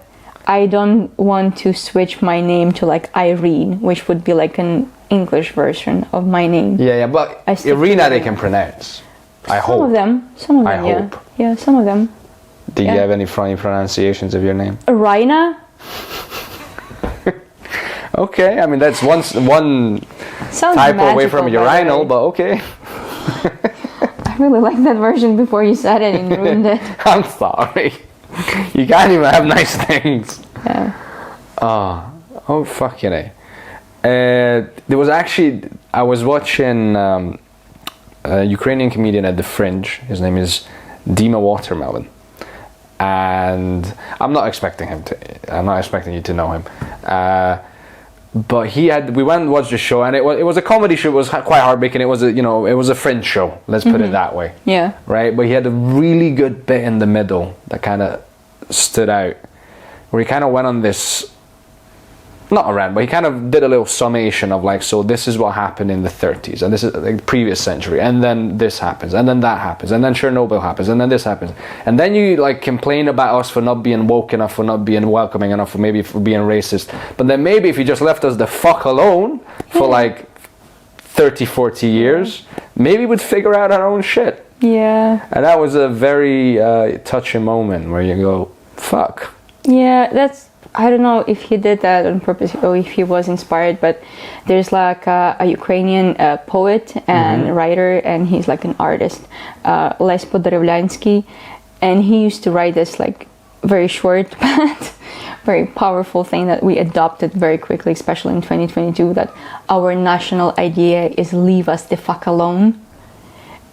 Speaker 2: I don't want to switch my name to like Irene, which would be like an English version of my name.
Speaker 1: Yeah, but Iryna they can pronounce. I hope.
Speaker 2: Some of them,
Speaker 1: I
Speaker 2: yeah.
Speaker 1: hope.
Speaker 2: Yeah, some of them.
Speaker 1: Do you have any funny pronunciations of your name?
Speaker 2: Iryna?
Speaker 1: Okay, I mean, that's one
Speaker 2: Sounds
Speaker 1: typo away
Speaker 2: magical,
Speaker 1: from urinal, but okay.
Speaker 2: I really liked that version before you said it and you ruined it.
Speaker 1: I'm sorry. You can't even have nice things.
Speaker 2: Yeah.
Speaker 1: Oh, fucking A. There was actually, I was watching a Ukrainian comedian at the Fringe. His name is Dima Watermelon. And I'm not expecting you to know him. But we went and watched the show, and it was a comedy show. It was quite heartbreaking. It was a Fringe show. Let's put it that way.
Speaker 2: Yeah.
Speaker 1: Right. But he had a really good bit in the middle that kind of stood out, where he kind of went on this, not a rant, but he kind of did a little summation of like, so this is what happened in the 30s, and this is like the previous century, and then this happens, and then that happens, and then Chernobyl happens, and then this happens, and then you like complain about us for not being woke enough, for not being welcoming enough, for maybe for being racist, but then maybe if you just left us the fuck alone for like 30-40 years, maybe we'd figure out our own shit.
Speaker 2: Yeah.
Speaker 1: And that was a very touching moment where you go, fuck.
Speaker 2: Yeah, I don't know if he did that on purpose or if he was inspired, but there's like a Ukrainian poet and writer, and he's like an artist, Les Podorevlyansky, and he used to write this like very short but very powerful thing that we adopted very quickly, especially in 2022, that our national idea is leave us the fuck alone.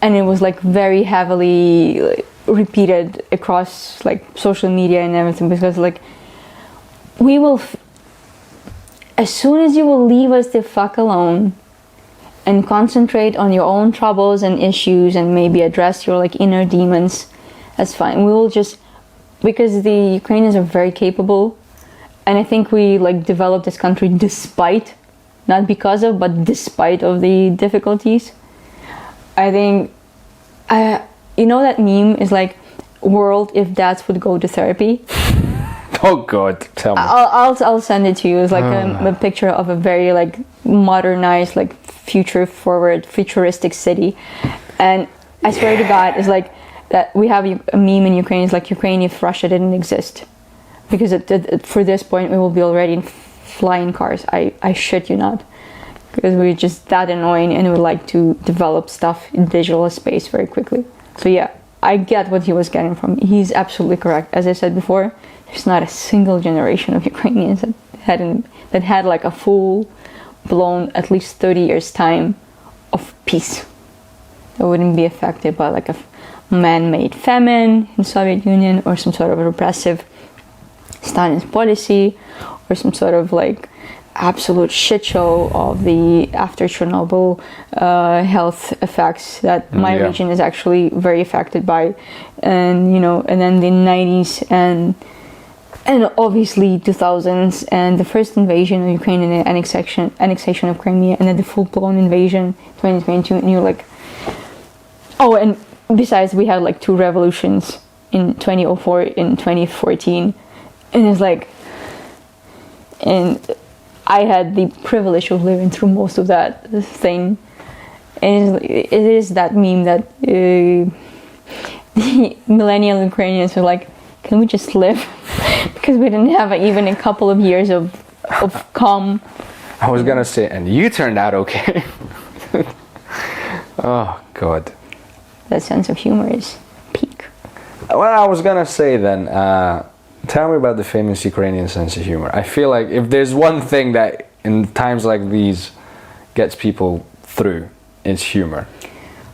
Speaker 2: And it was like very heavily repeated across like social media and everything, because like we will as soon as you will leave us the fuck alone and concentrate on your own troubles and issues and maybe address your like inner demons, that's fine. We will just, because the Ukrainians are very capable, and I think we like developed this country despite, not because of, but despite of the difficulties. I think, you know that meme is like, world if dads would go to therapy.
Speaker 1: Oh God, tell me.
Speaker 2: I'll send it to you. It's like a picture of a very like modernized, like futuristic city, and I swear to God, it's like that. We have a meme in Ukraine. It's like Ukraine if Russia didn't exist, because for this point we will be already in flying cars. I shit you not, because we're just that annoying and we like to develop stuff in digital space very quickly. So yeah, I get what he was getting from. He's absolutely correct. As I said before, there's not a single generation of Ukrainians that had like a full-blown, at least 30 years time of peace. That wouldn't be affected by like a man-made famine in Soviet Union, or some sort of repressive Stalin's policy, or some sort of like absolute shit show of the after Chernobyl health effects that my region is actually very affected by, and and then the 90s and obviously 2000s and the first invasion of Ukraine and the annexation of Crimea, and then the full-blown invasion 2022, and you're like, oh, and besides we had like 2 revolutions in 2004 in 2014, and it's like, and I had the privilege of living through most of that thing, and it is that meme that the millennial Ukrainians are like, can we just live? Because we didn't have even a couple of years of calm.
Speaker 1: I was gonna say, and you turned out okay. Oh God.
Speaker 2: That sense of humor is peak.
Speaker 1: Well, I was gonna say then, tell me about the famous Ukrainian sense of humor. I feel like if there's one thing that in times like these gets people through, it's humor.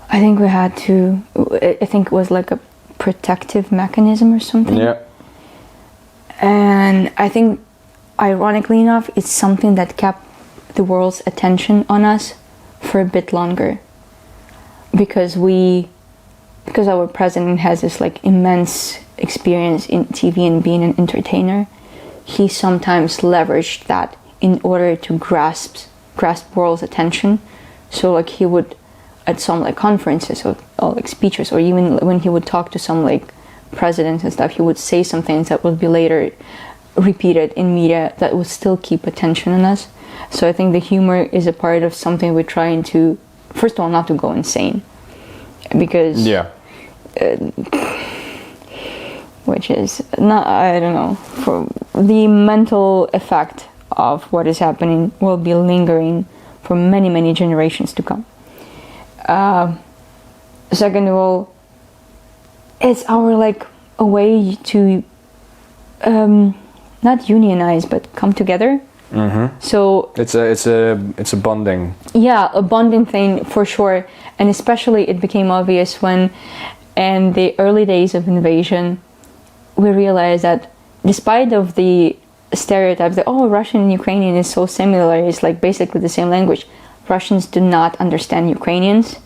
Speaker 2: I think we had to, I think it was like a protective mechanism or something.
Speaker 1: Yeah.
Speaker 2: And I think, ironically enough, it's something that kept the world's attention on us for a bit longer. Because our president has this like immense experience in TV and being an entertainer, he sometimes leveraged that in order to grasp world's attention. So like he would, at some like conferences or like speeches, or even when he would talk to some like presidents and stuff, he would say some things that would be later repeated in media that would still keep attention on us. So I think the humor is a part of something we're trying to, first of all, not to go insane, because which is not, I don't know, for the mental effect of what is happening will be lingering for many generations to come. Second of all, it's our like a way to not unionize but come together.
Speaker 1: Mm-hmm.
Speaker 2: So
Speaker 1: it's a bonding.
Speaker 2: Yeah, a bonding thing for sure, and especially it became obvious when, in the early days of invasion, we realized that despite of the stereotypes that Russian and Ukrainian is so similar, it's like basically the same language. Russians do not understand Ukrainians,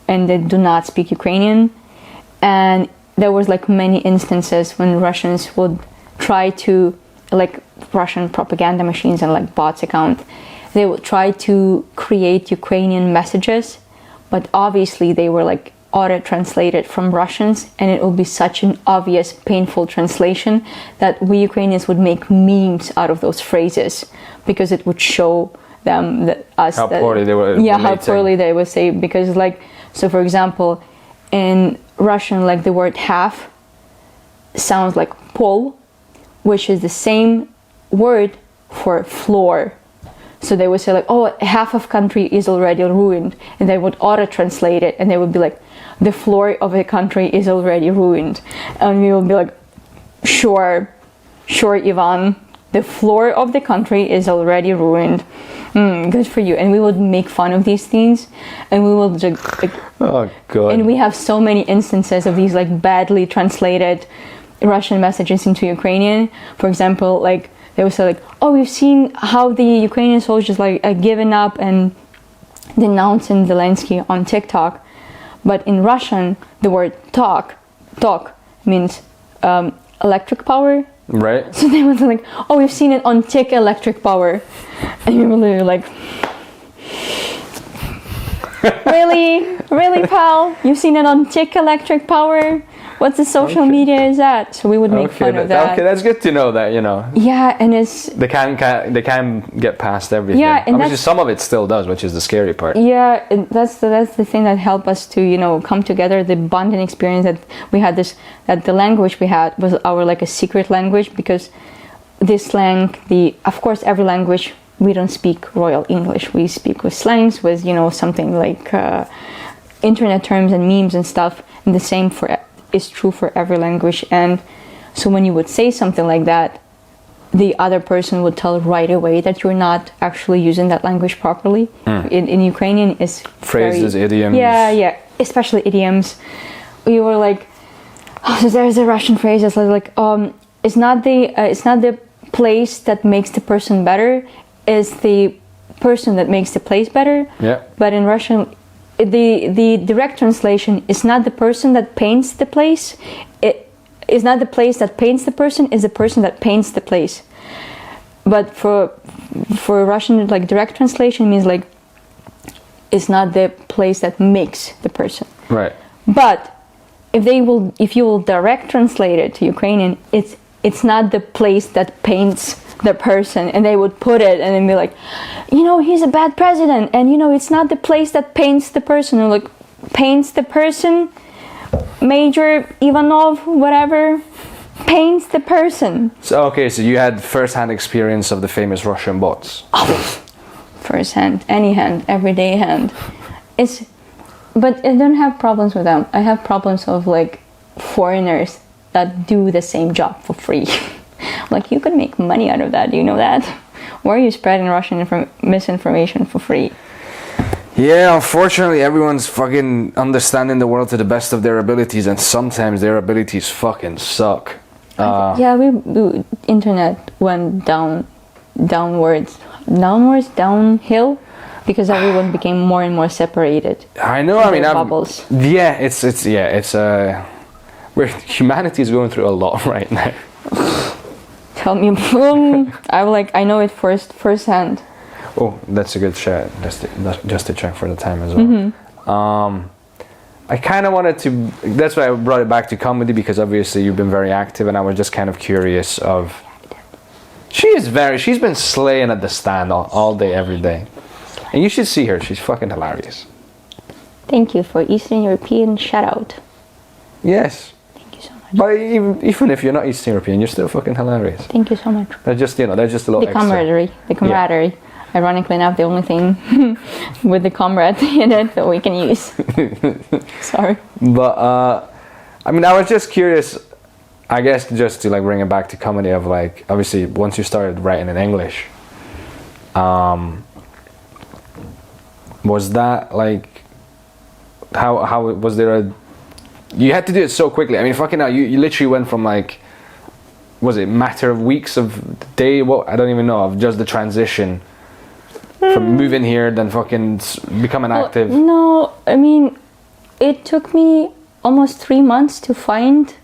Speaker 2: and they do not speak Ukrainian, and there was like many instances when Russians would try to, like Russian propaganda machines and like bots account, they would try to create Ukrainian messages, but obviously they were like auto-translated from Russians, and it would be such an obvious, painful translation that we Ukrainians would make memes out of those phrases, because it would show them that
Speaker 1: how poorly they were.
Speaker 2: Yeah, how poorly they would say, because like, so for example, in Russian, like the word half sounds like pol, which is the same word for floor. So they would say like, half of country is already ruined, and they would auto-translate it, and they would be like, the floor of the country is already ruined, and we would be like, sure Ivan, the floor of the country is already ruined. Good for you. And we would make fun of these things, and we will just like,
Speaker 1: oh God.
Speaker 2: And we have so many instances of these like badly translated Russian messages into Ukrainian. For example, like they would say like, we've seen how the Ukrainian soldiers like are giving up and denouncing Zelensky on TikTok, but in Russian the word tok means electric power.
Speaker 1: Right.
Speaker 2: So they would like, we've seen it on tick electric power, and you were literally like, really pal, you've seen it on tick electric power? What the social media is that? So we would make fun of that.
Speaker 1: Okay, that's good to know that,
Speaker 2: Yeah, and it's...
Speaker 1: They can get past everything.
Speaker 2: Yeah, and
Speaker 1: obviously some of it still does, which is the scary part.
Speaker 2: Yeah, and that's the thing that helped us to, come together, the bonding experience that we had, that the language we had was our like a secret language, because this slang, of course every language, we don't speak royal English. We speak with slangs, with, something like internet terms and memes and stuff, and the same is true for every language. And so when you would say something like that, the other person would tell right away that you're not actually using that language properly. In Ukrainian is
Speaker 1: phrases, idioms.
Speaker 2: Yeah, especially idioms. We were like, so there's a Russian phrase that's like, it's not the place that makes the person better, is the person that makes the place better.
Speaker 1: Yeah.
Speaker 2: But in Russian, the direct translation is not the person that paints the place. It is not the place that paints the person. It's the person that paints the place. But for Russian, like direct translation means like it's not the place that makes the person.
Speaker 1: Right.
Speaker 2: But if you will direct translate it to Ukrainian, it's not the place that paints the person, and they would put it and then be like, he's a bad president, and it's not the place that paints the person, or like paints the person, Major Ivanov, whatever, paints the person.
Speaker 1: So you had first-hand experience of the famous Russian bots.
Speaker 2: First hand, any hand, everyday hand. But I don't have problems with them. I have problems of like foreigners that do the same job for free. Like, you could make money out of that. Do you know that? Why are you spreading Russian misinformation for free?
Speaker 1: Yeah, unfortunately, everyone's fucking understanding the world to the best of their abilities, and sometimes their abilities fucking suck.
Speaker 2: Internet went downhill, because everyone became more and more separated.
Speaker 1: I know.
Speaker 2: Bubbles.
Speaker 1: Humanity is going through a lot right now.
Speaker 2: Tell me, I know it firsthand.
Speaker 1: Oh, that's a good chat. Just to check for the time as well. Mm-hmm. I kind of wanted to. That's why I brought it back to comedy, because obviously you've been very active, and I was just kind of curious of. She's been slaying at the stand all day, every day, and you should see her. She's fucking hilarious.
Speaker 2: Thank you for Eastern European shout out.
Speaker 1: Yes.
Speaker 2: Thank you so much.
Speaker 1: But even if you're not Eastern European, you're still fucking hilarious.
Speaker 2: Thank you so much.
Speaker 1: That's just a little
Speaker 2: the camaraderie. Yeah. Ironically enough, the only thing with the comrade in it that we can use. Sorry. But
Speaker 1: I was just curious, I guess, just to like bring it back to comedy of like, obviously once you started writing in English, was that like, how was there you had to do it so quickly? Fucking hell, you literally went from like, was it a matter of weeks of day? What, I don't even know, of just the transition from moving here, then fucking becoming active.
Speaker 2: No, it took me almost 3 months to find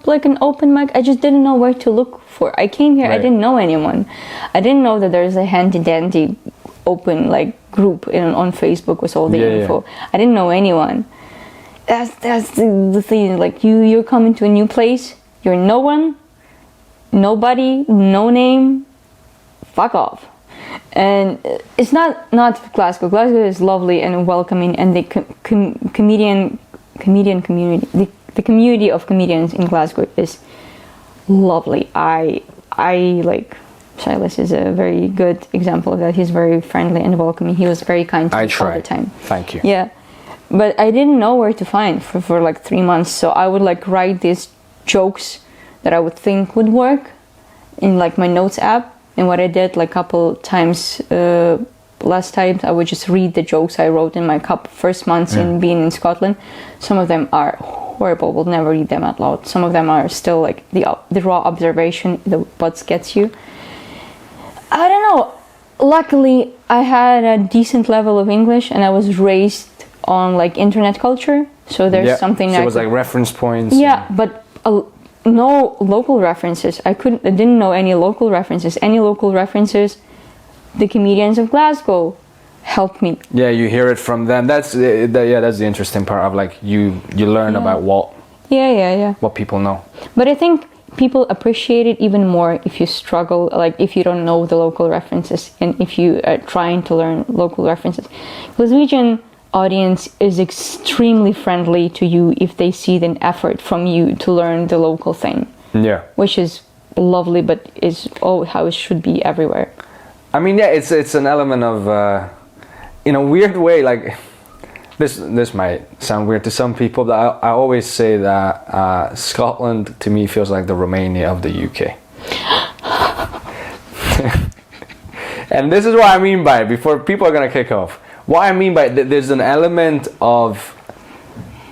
Speaker 2: like an open mic. I just didn't know where to look for. I came here, right. I didn't know anyone. I didn't know that there's a handy dandy open like group on Facebook with all the info. Yeah. I didn't know anyone. That's the thing. Like you're coming to a new place. You're no one, nobody, no name. Fuck off. And it's not Glasgow. Glasgow is lovely and welcoming, and the comedian community, the community of comedians in Glasgow is lovely. I like Silas is a very good example of that. He's very friendly and welcoming. He was very kind to me all the time.
Speaker 1: Thank you.
Speaker 2: Yeah, but I didn't know where to find for like 3 months. So I would like write these jokes that I would think would work in like my notes app. And what I did like a couple times last time, I would just read the jokes I wrote in my first months in being in Scotland. Some of them are horrible. We'll never read them out loud. Some of them are still like the raw observation, what gets you. I don't know. Luckily, I had a decent level of English, and I was raised on like internet culture. So there's something.
Speaker 1: So it was like reference points.
Speaker 2: Yeah, but. No local references. I didn't know any local references. Any local references, the comedians of Glasgow helped me. Yeah, you hear it from them. That's the interesting part of like you learn about what people know. But I think people appreciate it even more if you struggle, like if you don't know the local references and if you are trying to learn local references. Glaswegian audience is extremely friendly to you if they see an effort from you to learn the local thing. Yeah. Which is lovely, but is how it should be everywhere. It's an element of, in a weird way, like, this might sound weird to some people, but I always say that Scotland to me feels like the Romania of the UK. And this is what I mean by it, before people are going to kick off. What I mean by there's an element of,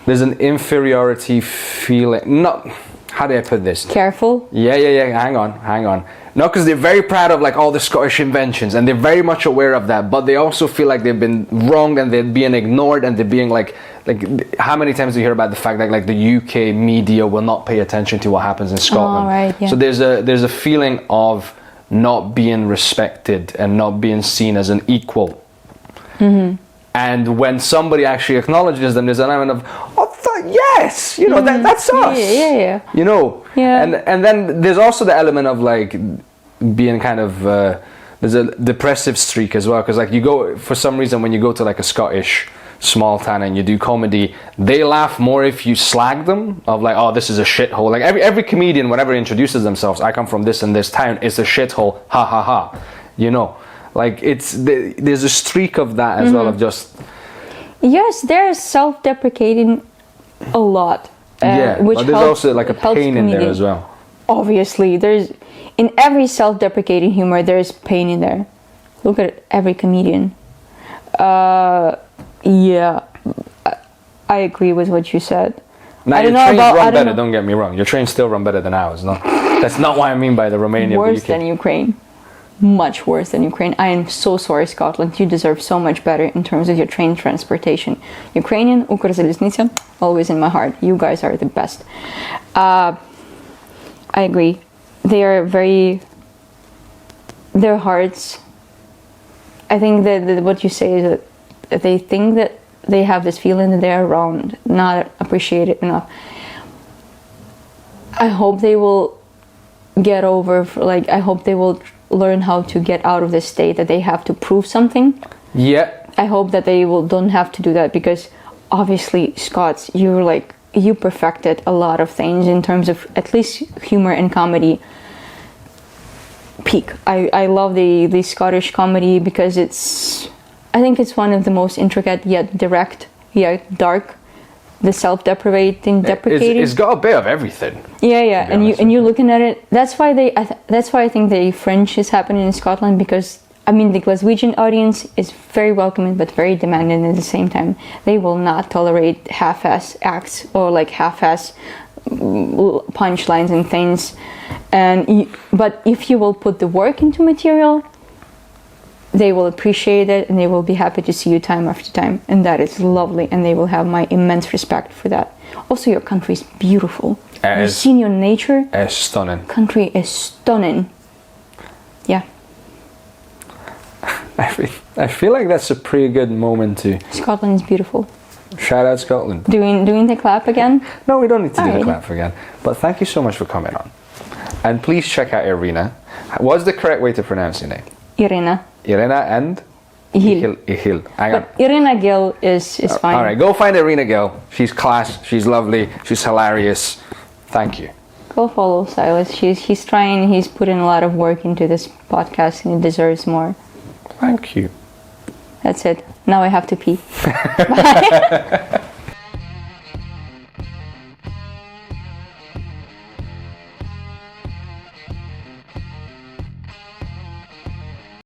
Speaker 2: there's an inferiority feeling, not,
Speaker 1: how do I put this?
Speaker 2: Careful.
Speaker 1: Yeah. Hang on. No, because they're very proud of like all the Scottish inventions, and they're very much aware of that. But they also feel like they've been wronged and they're being ignored, and they're being like how many times do you hear about the fact that like the UK media will not pay attention to what happens in Scotland?
Speaker 2: Oh, right, yeah.
Speaker 1: So there's a feeling of not being respected and not being seen as an equal. Mm-hmm. And when somebody actually acknowledges them, there's an element of, yes, you know, that's us.
Speaker 2: Yeah.
Speaker 1: You know, and then there's also the element of like being kind of there's a depressive streak as well, because like you go, for some reason when you go to like a Scottish small town and you do comedy, they laugh more if you slag them, of like, oh, this is a shithole. Like every comedian, whenever he introduces themselves, I come from this and this town, it's a shithole, ha ha ha, you know. Like there's a streak of that as well, of just...
Speaker 2: Yes, they're self-deprecating a lot.
Speaker 1: Which but there's also like a pain in there as well.
Speaker 2: Obviously, in every self-deprecating humor, there's pain in there. Look at every comedian. Yeah, I agree with what you said.
Speaker 1: Now your trains run better, don't get me wrong. Your trains still run better than ours. No, that's not what I mean by the Romania.
Speaker 2: Worse than Ukraine. Much worse than Ukraine. I am so sorry, Scotland. You deserve so much better in terms of your train transportation. Ukrainian, Ukrzaliznytsia, always in my heart. You guys are the best. I agree. They are their hearts. I think that what you say is that they think that they have this feeling that they're wronged, not appreciated enough. I hope they will get over, I hope they will learn how to get out of the state that they have to prove something.
Speaker 1: Yeah.
Speaker 2: I hope that they don't have to do that, because obviously Scots, you perfected a lot of things in terms of at least humor and comedy. Peak. I love the Scottish comedy because I think it's one of the most intricate yet direct yet dark. The deprecating.
Speaker 1: It's got a bit of everything.
Speaker 2: Yeah, and you're looking at it. That's why I think the French is happening in Scotland, because I mean the Glaswegian audience is very welcoming but very demanding at the same time. They will not tolerate half-ass acts or like half-ass punchlines and things. But if you will put the work into material, they will appreciate it and they will be happy to see you time after time, and that is lovely, and they will have my immense respect for that. Also, your country is beautiful. Have you seen your nature?
Speaker 1: It's stunning.
Speaker 2: Country is stunning. Yeah.
Speaker 1: I feel like that's a pretty good moment to...
Speaker 2: Scotland is beautiful.
Speaker 1: Shout out Scotland.
Speaker 2: Doing the clap again?
Speaker 1: No, we don't need to do the clap again. But thank you so much for coming on. And please check out Iryna. What's the correct way to pronounce your name?
Speaker 2: Iryna.
Speaker 1: Iryna and?
Speaker 2: Gil.
Speaker 1: Hang on.
Speaker 2: Iryna Gil is fine.
Speaker 1: Alright, go find Iryna Gil. She's class, she's lovely, she's hilarious. Thank you.
Speaker 2: Go follow Silas. He's trying, he's putting a lot of work into this podcast and he deserves more.
Speaker 1: Thank you.
Speaker 2: That's it. Now I have to pee. Bye.